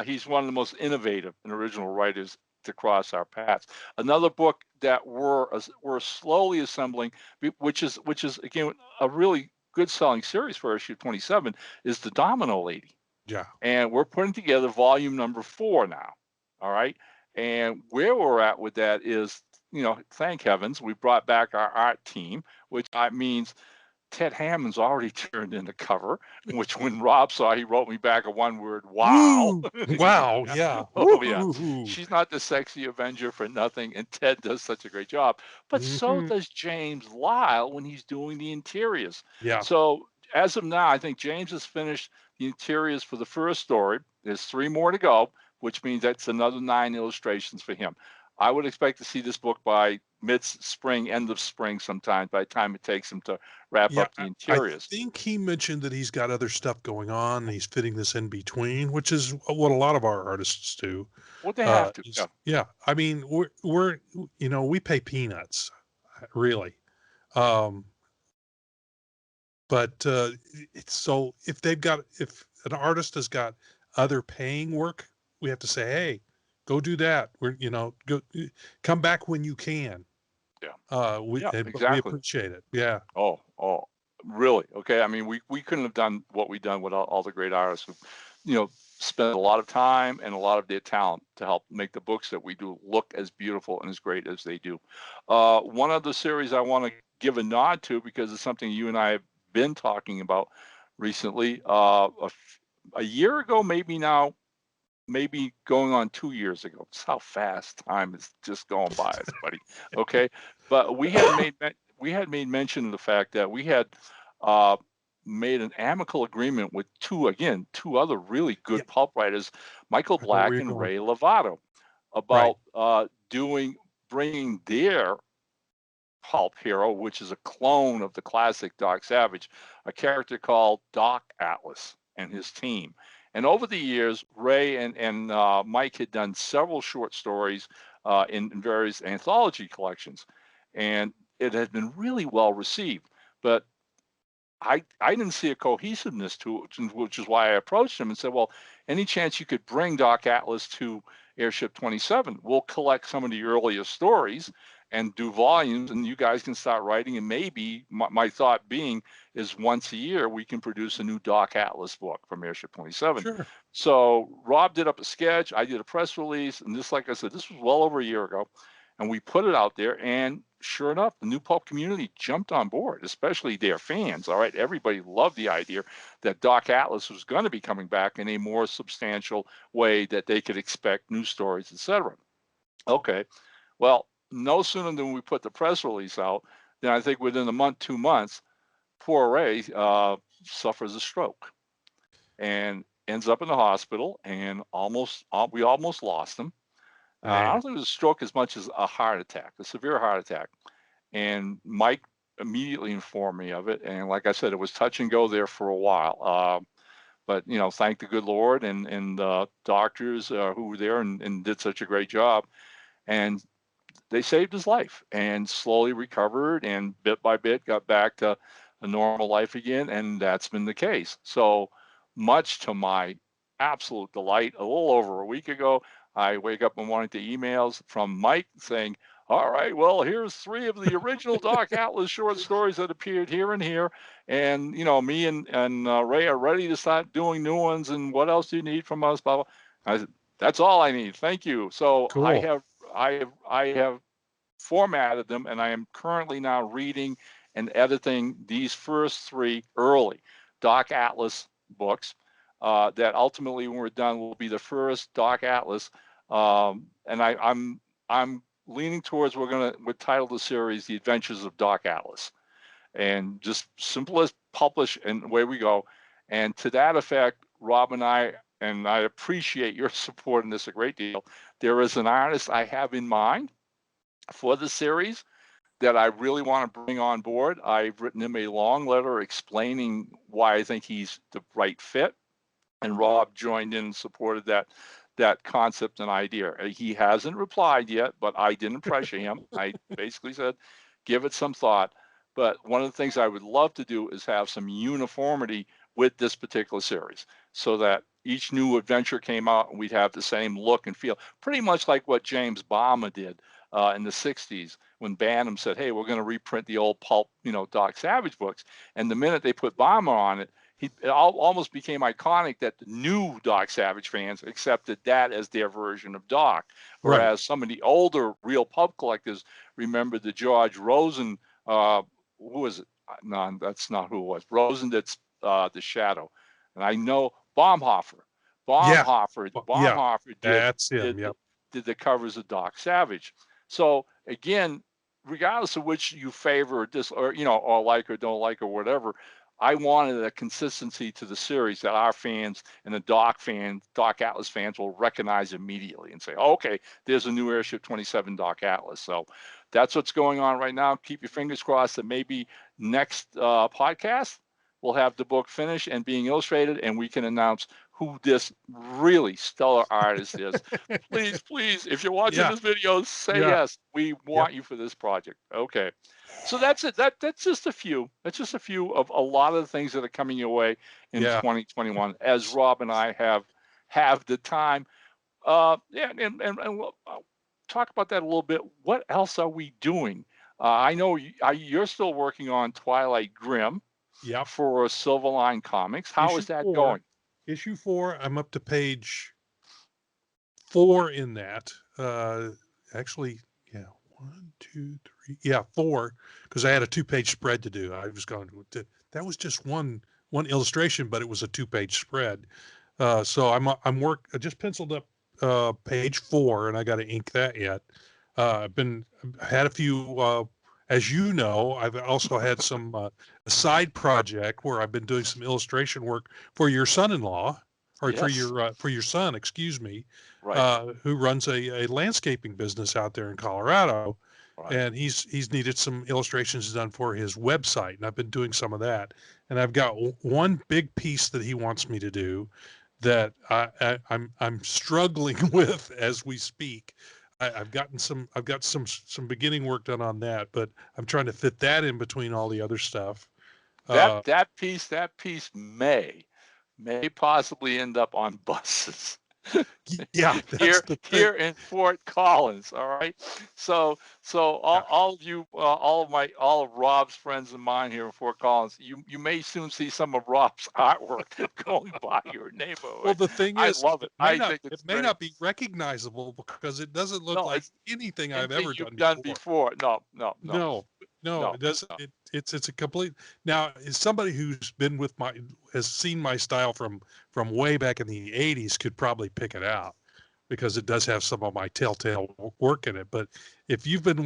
He's one of the most innovative and original writers to cross our paths. Another book that we're slowly assembling, which is again a really good selling series for Airship 27, is the Domino Lady. Yeah. And we're putting together volume number 4 now. All right. And where we're at with that is, thank heavens, we brought back our art team, which means Ted Hammond's already turned in the cover, which when Rob saw, he wrote me back a one-word, wow. Woo! Wow. Yeah. Oh, yeah. Woo-hoo-hoo. She's not the sexy Avenger for nothing, and Ted does such a great job. But so Mhm. does James Lyle when he's doing the interiors. Yeah. So as of now, I think James has finished the interiors for the first story. There's 3 more to go, which means that's another 9 illustrations for him. I would expect to see this book by mid-spring, end of spring sometime, by the time it takes him to wrap Yeah. up the I interiors. think he mentioned that he's got other stuff going on and he's fitting this in between, which is what a lot of our artists do. Well, they have to. Yeah. Yeah. I mean, we're we pay peanuts, really. Um, but it's so if an artist has got other paying work, we have to say, hey, go do that. Go come back when you can. Yeah. But we Exactly. appreciate it. Yeah. Oh, really? Okay. I mean, we couldn't have done what we've done without all the great artists who, spend a lot of time and a lot of their talent to help make the books that we do look as beautiful and as great as they do. One other series I want to give a nod to, because it's something you and I have been talking about recently. A year ago, maybe now, maybe going on 2 years ago. That's how fast time is just going by, everybody. Okay, but we had made mention of the fact that we had made an amicable agreement with two other really good Yeah. pulp writers, Michael I know where Black you're and going. Ray Lovato, Right. about bringing their pulp hero, which is a clone of the classic Doc Savage, a character called Doc Atlas and his team. And over the years, Ray and Mike had done several short stories in various anthology collections, and it had been really well received. But I didn't see a cohesiveness to it, which is why I approached him and said, well, any chance you could bring Doc Atlas to Airship 27? We'll collect some of the earliest stories and do volumes, and you guys can start writing. And maybe my thought being is once a year we can produce a new Doc Atlas book from Airship 27. Sure. So Rob did up a sketch, I did a press release, and this, like I said, this was well over a year ago, and we put it out there, and sure enough, the new pulp community jumped on board, especially their fans. All right, everybody loved the idea that Doc Atlas was going to be coming back in a more substantial way, that they could expect new stories, etc. Okay, well, no sooner than we put the press release out, then I think within a month, 2 months, poor Ray suffers a stroke and ends up in the hospital, and we almost lost him. I Man. don't think it was a stroke as much as a heart attack, a severe heart attack. And Mike immediately informed me of it. And like I said, it was touch and go there for a while. But thank the good Lord and doctors who were there and did such a great job. And they saved his life, and slowly recovered, and bit by bit got back to a normal life again. And that's been the case. So much to my absolute delight, a little over a week ago, I wake up in one of the emails from Mike saying, all right, well, here's 3 of the original Doc Atlas short stories that appeared here and here. And, me and Ray are ready to start doing new ones. And what else do you need from us? Blah, blah. I said, that's all I need. Thank you. So Cool. I have formatted them, and I am currently now reading and editing these first 3 early Doc Atlas books. That ultimately, when we're done, will be the first Doc Atlas. And I'm leaning towards we'll title the series "The Adventures of Doc Atlas," and just simple as publish, and away we go. And to that effect, Rob and I appreciate your support in this a great deal. There is an artist I have in mind for the series that I really want to bring on board. I've written him a long letter explaining why I think he's the right fit, and Rob joined in and supported that concept and idea. He hasn't replied yet, but I didn't pressure him. I basically said, give it some thought. But one of the things I would love to do is have some uniformity with this particular series, so that each new adventure came out and we'd have the same look and feel, pretty much like what James Balmer did in the 60s when Bantam said, hey, we're going to reprint the old Pulp, Doc Savage books. And the minute they put Balmer on it, it almost became iconic that the new Doc Savage fans accepted that as their version of Doc. Whereas some of the older real pulp collectors remember the George Rosen, who was it? No, that's not who it was. Rosen, that's the Shadow. And I know Baumhofer. Baumhofer that's him. did the covers of Doc Savage. So again, regardless of which you favor or like or don't like or whatever, I wanted a consistency to the series that our fans and the Doc Atlas fans will recognize immediately and say, oh, okay, there's a new Airship 27 Doc Atlas. So that's what's going on right now. Keep your fingers crossed that maybe next podcast we'll have the book finished and being illustrated, and we can announce who this really stellar artist is. Please, if you're watching this video, say yes. We want you for this project. Okay. So that's it. That's just a few. That's just a few of a lot of the things that are coming your way in 2021, as Rob and I have the time. And we'll talk about that a little bit. What else are we doing? I know you're still working on Twilight Grim. Yeah. For Silverline Comics. How is that going? Issue 4. I'm up to page 4 in that. Actually, 1, 2, 3. Yeah, 4, because I had a 2-page spread to do. I was going to. That was just one illustration, but it was a 2-page spread. So I just penciled up page 4, and I got to ink that yet. I've had a few. As you know, I've also had some a side project where I've been doing some illustration work for your son-in-law, or for your son, excuse me, who runs a landscaping business out there in Colorado, and he's needed some illustrations done for his website, and I've been doing some of that. And I've got one big piece that he wants me to do that I'm struggling with as we speak. I've got some beginning work done on that, but I'm trying to fit that in between all the other stuff. That piece may possibly end up on buses. Here in Fort Collins. All right. So all of you, all of Rob's friends and mine here in Fort Collins, you may soon see some of Rob's artwork going by your neighborhood. Well, the thing is, I love it. It may not be recognizable because it doesn't look like anything I've ever done before. No, it doesn't. It's a complete. Now, as somebody who's been has seen my style from way back in the 80s could probably pick it out, because it does have some of my telltale work in it. But if you've been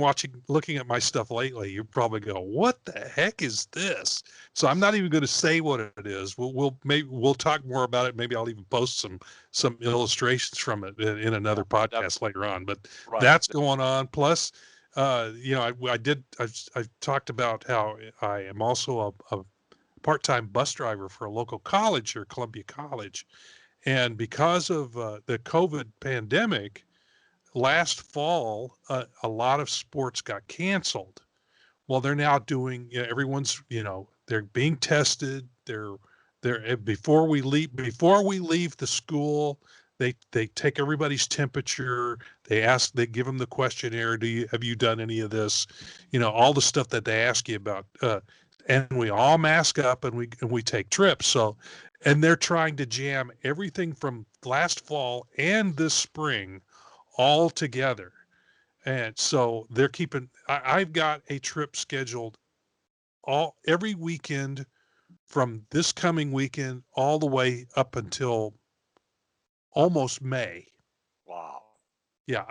looking at my stuff lately, you probably go, "What the heck is this?" So I'm not even going to say what it is. We'll talk more about it. Maybe I'll even post some illustrations from it in another podcast later on. But that's going on. Plus, I talked about how I am also a part-time bus driver for a local college here, Columbia College. And because of the COVID pandemic, last fall, a lot of sports got canceled. Well, they're now doing, everyone's, they're being tested. They're before we leave the school, they take everybody's temperature. They give them the questionnaire. Have you done any of this? All the stuff that they ask you about. And we all mask up and we take trips. So, and they're trying to jam everything from last fall and this spring all together. And so they're I've got a trip scheduled every weekend from this coming weekend all the way up until almost May. Wow. Yeah,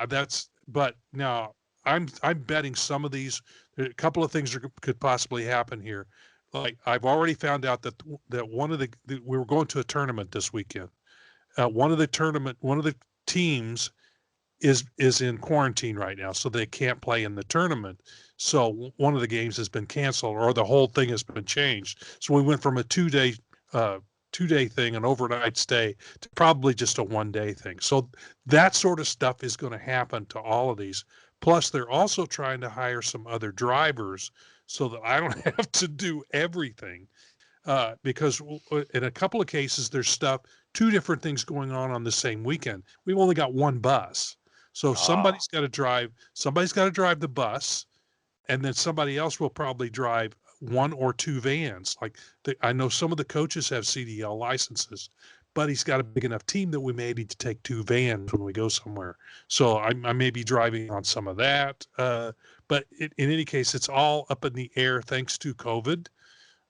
but now I'm betting some of these, a couple of things could possibly happen here. Like, I've already found out that we were going to a tournament this weekend. One of the teams is in quarantine right now, so they can't play in the tournament. So one of the games has been canceled, or the whole thing has been changed. So we went from a two-day thing, an overnight stay, to probably just a one-day thing. So that sort of stuff is going to happen to all of these. Plus, they're also trying to hire some other drivers so that I don't have to do everything. because in a couple of cases, there's two different things going on the same weekend. We've only got one bus. So somebody's got to drive the bus, and then somebody else will probably drive one or two vans. Like I know some of the coaches have CDL licenses, but he's got a big enough team that we may need to take two vans when we go somewhere. So I may be driving on some of that. But in any case, it's all up in the air thanks to COVID.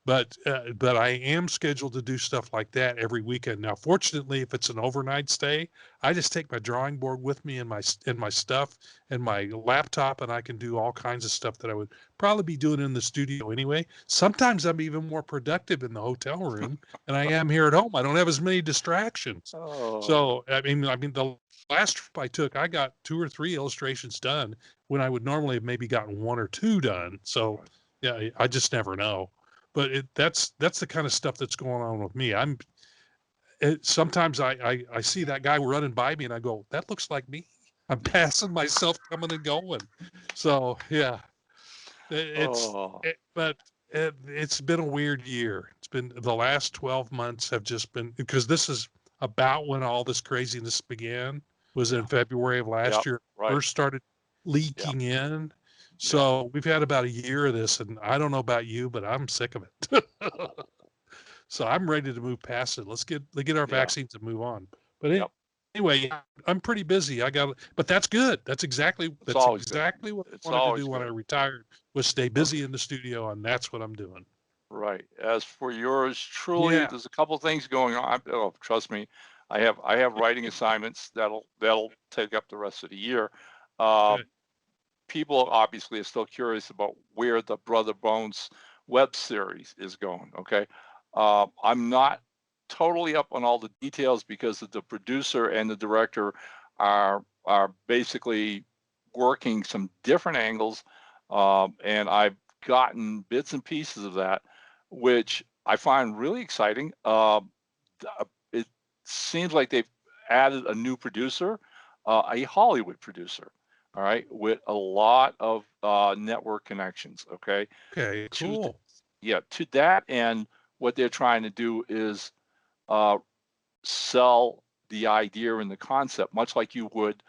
But I am scheduled to do stuff like that every weekend. Now, fortunately, if it's an overnight stay, I just take my drawing board with me and my stuff and my laptop, and I can do all kinds of stuff that I would probably be doing in the studio anyway. Sometimes I'm even more productive in the hotel room than I am here at home. I don't have as many distractions. Oh, So I mean, the last trip I took, I got 2 or 3 illustrations done when I would normally have maybe gotten 1 or 2 done. So yeah, I just never know. But that's the kind of stuff that's going on with me. Sometimes I see that guy running by me and I go, that looks like me. I'm passing myself coming and going. So yeah, but it's been a weird year. It's been the last 12 months have just been, because this is about when all this craziness began, was in February of last year. right. First started leaking in. So we've had about a year of this, and I don't know about you, but I'm sick of it. So I'm ready to move past it. Let's get our vaccines and move on. But anyway, I'm pretty busy. But that's good. That's exactly what I wanted to do when I retired, was stay busy in the studio, and that's what I'm doing. Right. As for yours truly, there's a couple things going on. Oh, trust me, I have writing assignments that'll take up the rest of the year. People obviously are still curious about where the Brother Bones web series is going. Okay. I'm not totally up on all the details because the producer and the director are basically working some different angles. And I've gotten bits and pieces of that, which I find really exciting. It seems like they've added a new producer, a Hollywood producer. All right, with a lot of network connections. Okay. Okay, cool. To that end, what they're trying to do is sell the idea and the concept, much like you would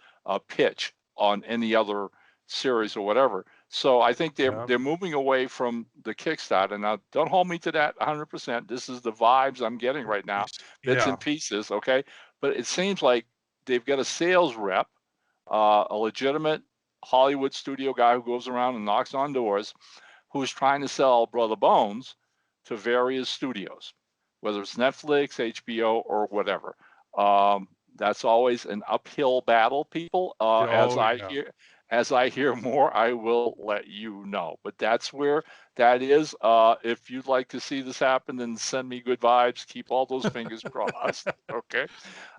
pitch on any other series or whatever. So I think they're moving away from the Kickstarter. Now, don't hold me to that 100%. This is the vibes I'm getting right now, bits and pieces. Okay, but it seems like they've got a sales rep, a legitimate Hollywood studio guy who goes around and knocks on doors, who's trying to sell Brother Bones to various studios, whether it's Netflix, HBO, or whatever. That's always an uphill battle, people. As I hear more, I will let you know. But that's where that is. If you'd like to see this happen, then send me good vibes. Keep all those fingers crossed. Okay.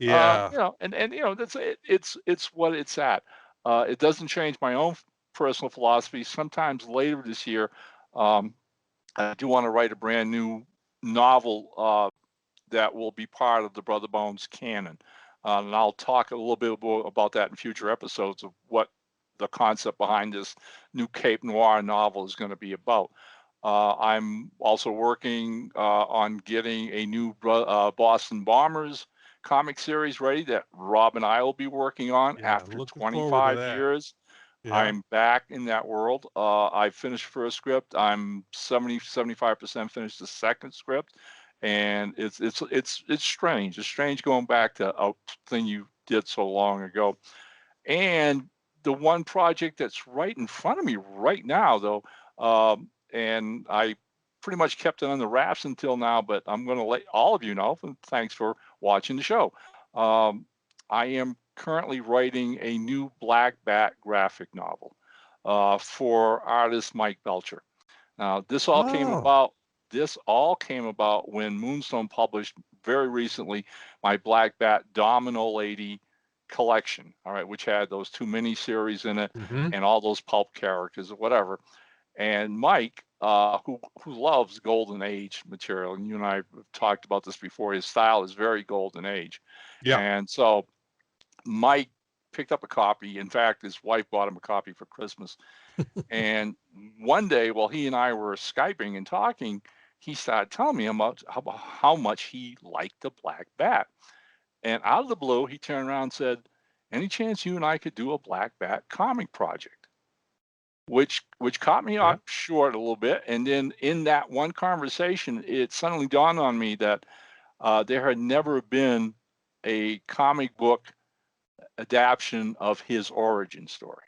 That's it. It's what it's at. It doesn't change my own personal philosophy. Sometimes later this year, I do want to write a brand new novel that will be part of the Brother Bones canon. And I'll talk a little bit more about that in future episodes of what the concept behind this new Cape Noir novel is going to be about. I'm also working on getting a new Boston Bombers comic series ready that Rob and I will be working on after 25 years. I'm back in that world. I finished first script. I'm 75% finished the second script, and it's strange. It's strange going back to a thing you did so long ago. And the one project that's right in front of me right now, though, and I pretty much kept it on the wraps until now, but I'm going to let all of you know, and thanks for watching the show. I am currently writing a new Black Bat graphic novel for artist Mike Belcher. Now, this all came about when Moonstone published very recently my Black Bat Domino Lady collection, all right, which had those 2 miniseries in it and all those pulp characters or whatever. And Mike, who loves Golden Age material, and you and I have talked about this before, his style is very Golden Age. And so Mike picked up a copy. In fact, his wife bought him a copy for Christmas. And one day, while he and I were Skyping and talking, he started telling me about how much he liked the Black Bat. And out of the blue, he turned around and said, any chance you and I could do a Black Bat comic project? Which caught me off short a little bit. And then in that one conversation, it suddenly dawned on me that there had never been a comic book adaptation of his origin story.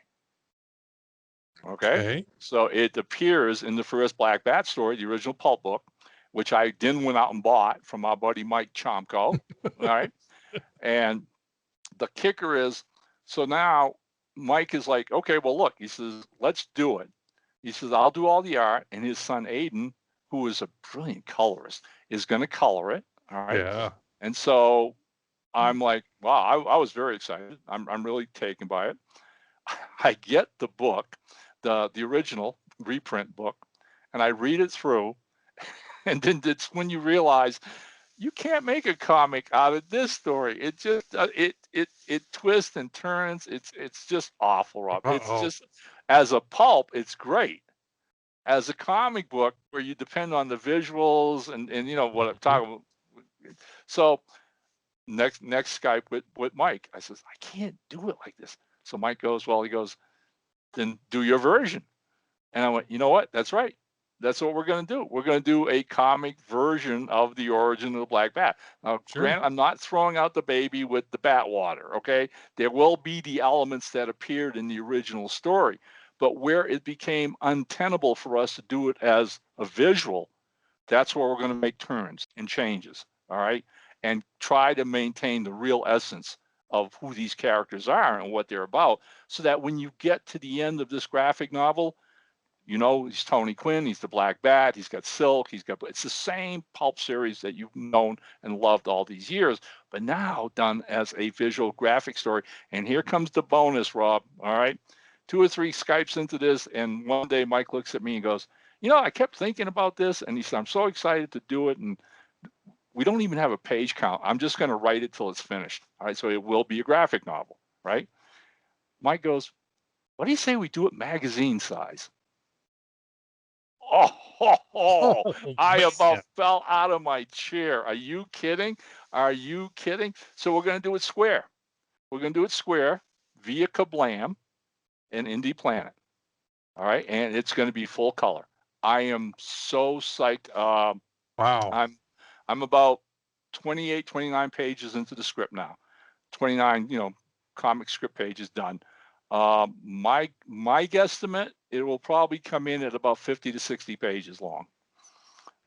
Okay. So it appears in the first Black Bat story, the original pulp book, which I then went out and bought from our buddy Mike Chomko. All right. And the kicker is, so now Mike is like, okay, well, look, he says, let's do it. He says, I'll do all the art, and his son Aiden, who is a brilliant colorist, is going to color it. All right. Yeah. And so I'm like, wow, I was very excited. I'm really taken by it. I get the book, the original reprint book, and I read it through, and then it's when you realize you can't make a comic out of this story. It just it twists and turns. It's just awful, Rob. It's just, as a pulp, it's great. As a comic book, where you depend on the visuals and you know what I'm talking about. So next Skype with Mike, I says, I can't do it like this. So Mike goes, well, he goes, then do your version. And I went, you know what? That's right. That's what we're going to do. We're going to do a comic version of the origin of the Black Bat. Now, Grant, I'm not throwing out the baby with the bat water, okay? There will be the elements that appeared in the original story, but where it became untenable for us to do it as a visual, that's where we're going to make turns and changes, all right? And try to maintain the real essence of who these characters are and what they're about, so that when you get to the end of this graphic novel, you know, he's Tony Quinn, he's the Black Bat, he's got Silk, it's the same pulp series that you've known and loved all these years, but now done as a visual graphic story. And here comes the bonus, Rob, all right? 2 or 3 Skypes into this, and one day Mike looks at me and goes, you know, I kept thinking about this, and he said, I'm so excited to do it, and we don't even have a page count. I'm just going to write it till it's finished, all right? So it will be a graphic novel, right? Mike goes, what do you say we do it magazine size? I about fell out of my chair. Are you kidding? Are you kidding? So we're going to do it square. We're going to do it square via Kablam and Indie Planet. All right. And it's going to be full color. I am so psyched. Wow. I'm about 28, 29 pages into the script now. 29, you know, comic script pages done. My guesstimate, it will probably come in at about 50 to 60 pages long.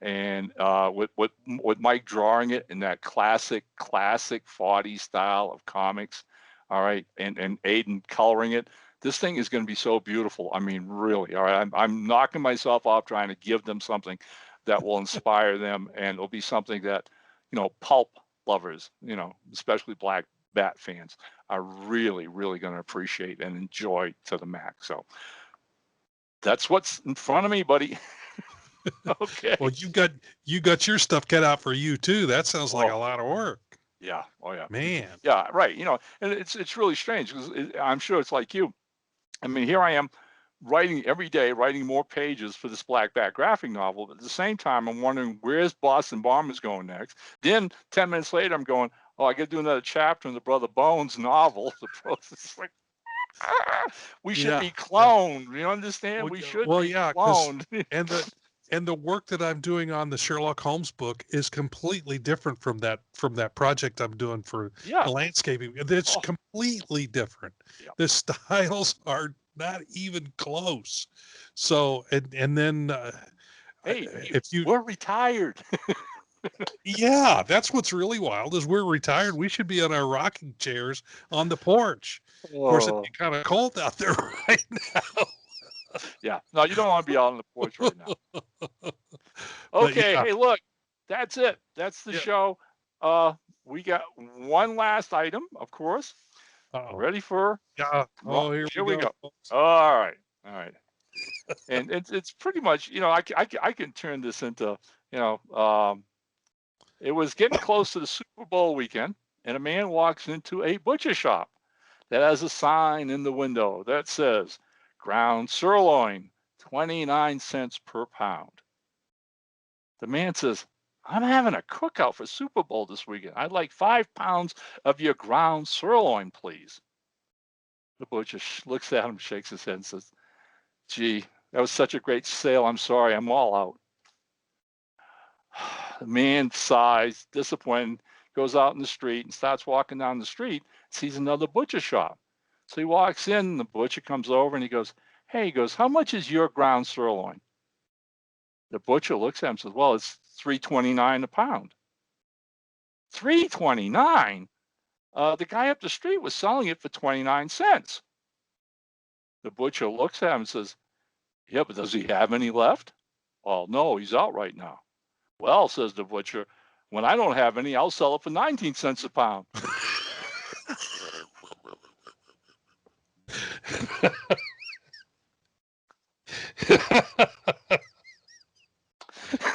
And with Mike drawing it in that classic 40 style of comics, all right, and Aiden coloring it, this thing is going to be so beautiful. I mean, really, all right, I'm knocking myself off trying to give them something that will inspire them, and it'll be something that, you know, pulp lovers, you know, especially Black Bat fans, are really, really going to appreciate and enjoy to the max. So that's what's in front of me, buddy. Okay. Well, you got your stuff cut out for you too. That sounds like a lot of work. Yeah. Oh yeah. Man. Yeah. Right. You know, and it's really strange because I'm sure it's like you. I mean, here I am writing every day, writing more pages for this Black Bat graphic novel. But at the same time, I'm wondering, where's Boston Bombers going next? Then 10 minutes later, I'm going, oh, I got to do another chapter in the Brother Bones novel. The process, like, we should be cloned. You understand? We should be cloned. And the work that I'm doing on the Sherlock Holmes book is completely different from that project I'm doing for landscaping. It's completely different. Yeah. The styles are not even close. So and then hey, we're retired. Yeah, that's what's really wild is we're retired. We should be on our rocking chairs on the porch. Of course, it'd be kind of cold out there right now. Yeah, no, you don't want to be out on the porch right now. Okay, hey, look, that's it. That's the show. We got one last item, of course. Ready for? Yeah. Oh, here we go. All right. And it's pretty much, you know, I can turn this into, you know, it was getting close to the Super Bowl weekend, and a man walks into a butcher shop that has a sign in the window that says, ground sirloin, 29 cents per pound. The man says, I'm having a cookout for Super Bowl this weekend. I'd like 5 pounds of your ground sirloin, please. The butcher looks at him, shakes his head, and says, gee, that was such a great sale. I'm sorry, I'm all out. The man sighs, disappointed, goes out in the street and starts walking down the street, sees another butcher shop. So he walks in, and the butcher comes over and he goes, hey, he goes, how much is your ground sirloin? The butcher looks at him and says, well, it's $3.29 a pound. $3.29? The guy up the street was selling it for 29 cents. The butcher looks at him and says, yeah, but does he have any left? Well, no, he's out right now. Well, says the butcher, when I don't have any, I'll sell it for 19 cents a pound.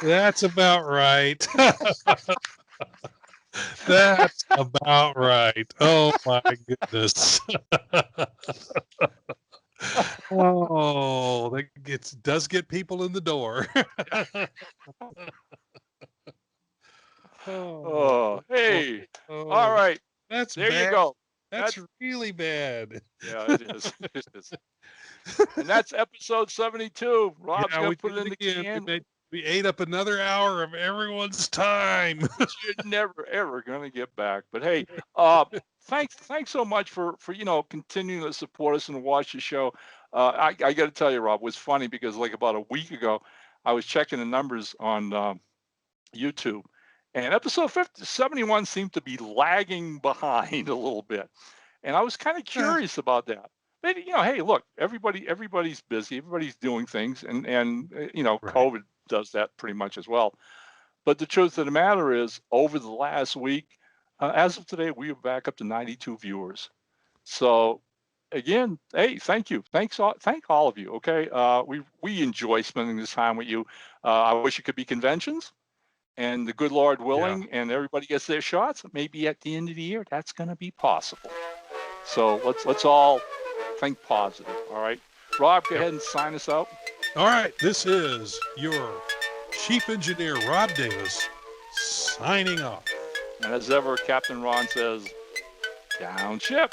That's about right. That's about right. Oh my goodness. Oh, that does get people in the door. Oh, hey. All right. That's There bad. you go. That's really bad. Yeah, it is. It is. And that's episode 72. Rob's Yeah, going we to put it in did the it again. can. We ate up another hour of everyone's time. You're never, ever going to get back. But hey, thanks so much for continuing to support us and watch the show. I got to tell you, Rob, it was funny because like about a week ago, I was checking the numbers on YouTube, and episode 71 seemed to be lagging behind a little bit. And I was kind of curious about that. But, hey, look, everybody's busy. Everybody's doing things. And Right. COVID does that pretty much as well. But the truth of the matter is, over the last week, as of today, we are back up to 92 viewers. So again, hey, thank you. Thank all of you. Okay. We enjoy spending this time with you. I wish it could be conventions. And the good Lord willing, and everybody gets their shots, maybe at the end of the year, that's going to be possible. So let's all think positive. All right. Rob, go ahead and sign us out. All right. This is your Chief Engineer, Rob Davis, signing off. And as ever, Captain Ron says, down ship.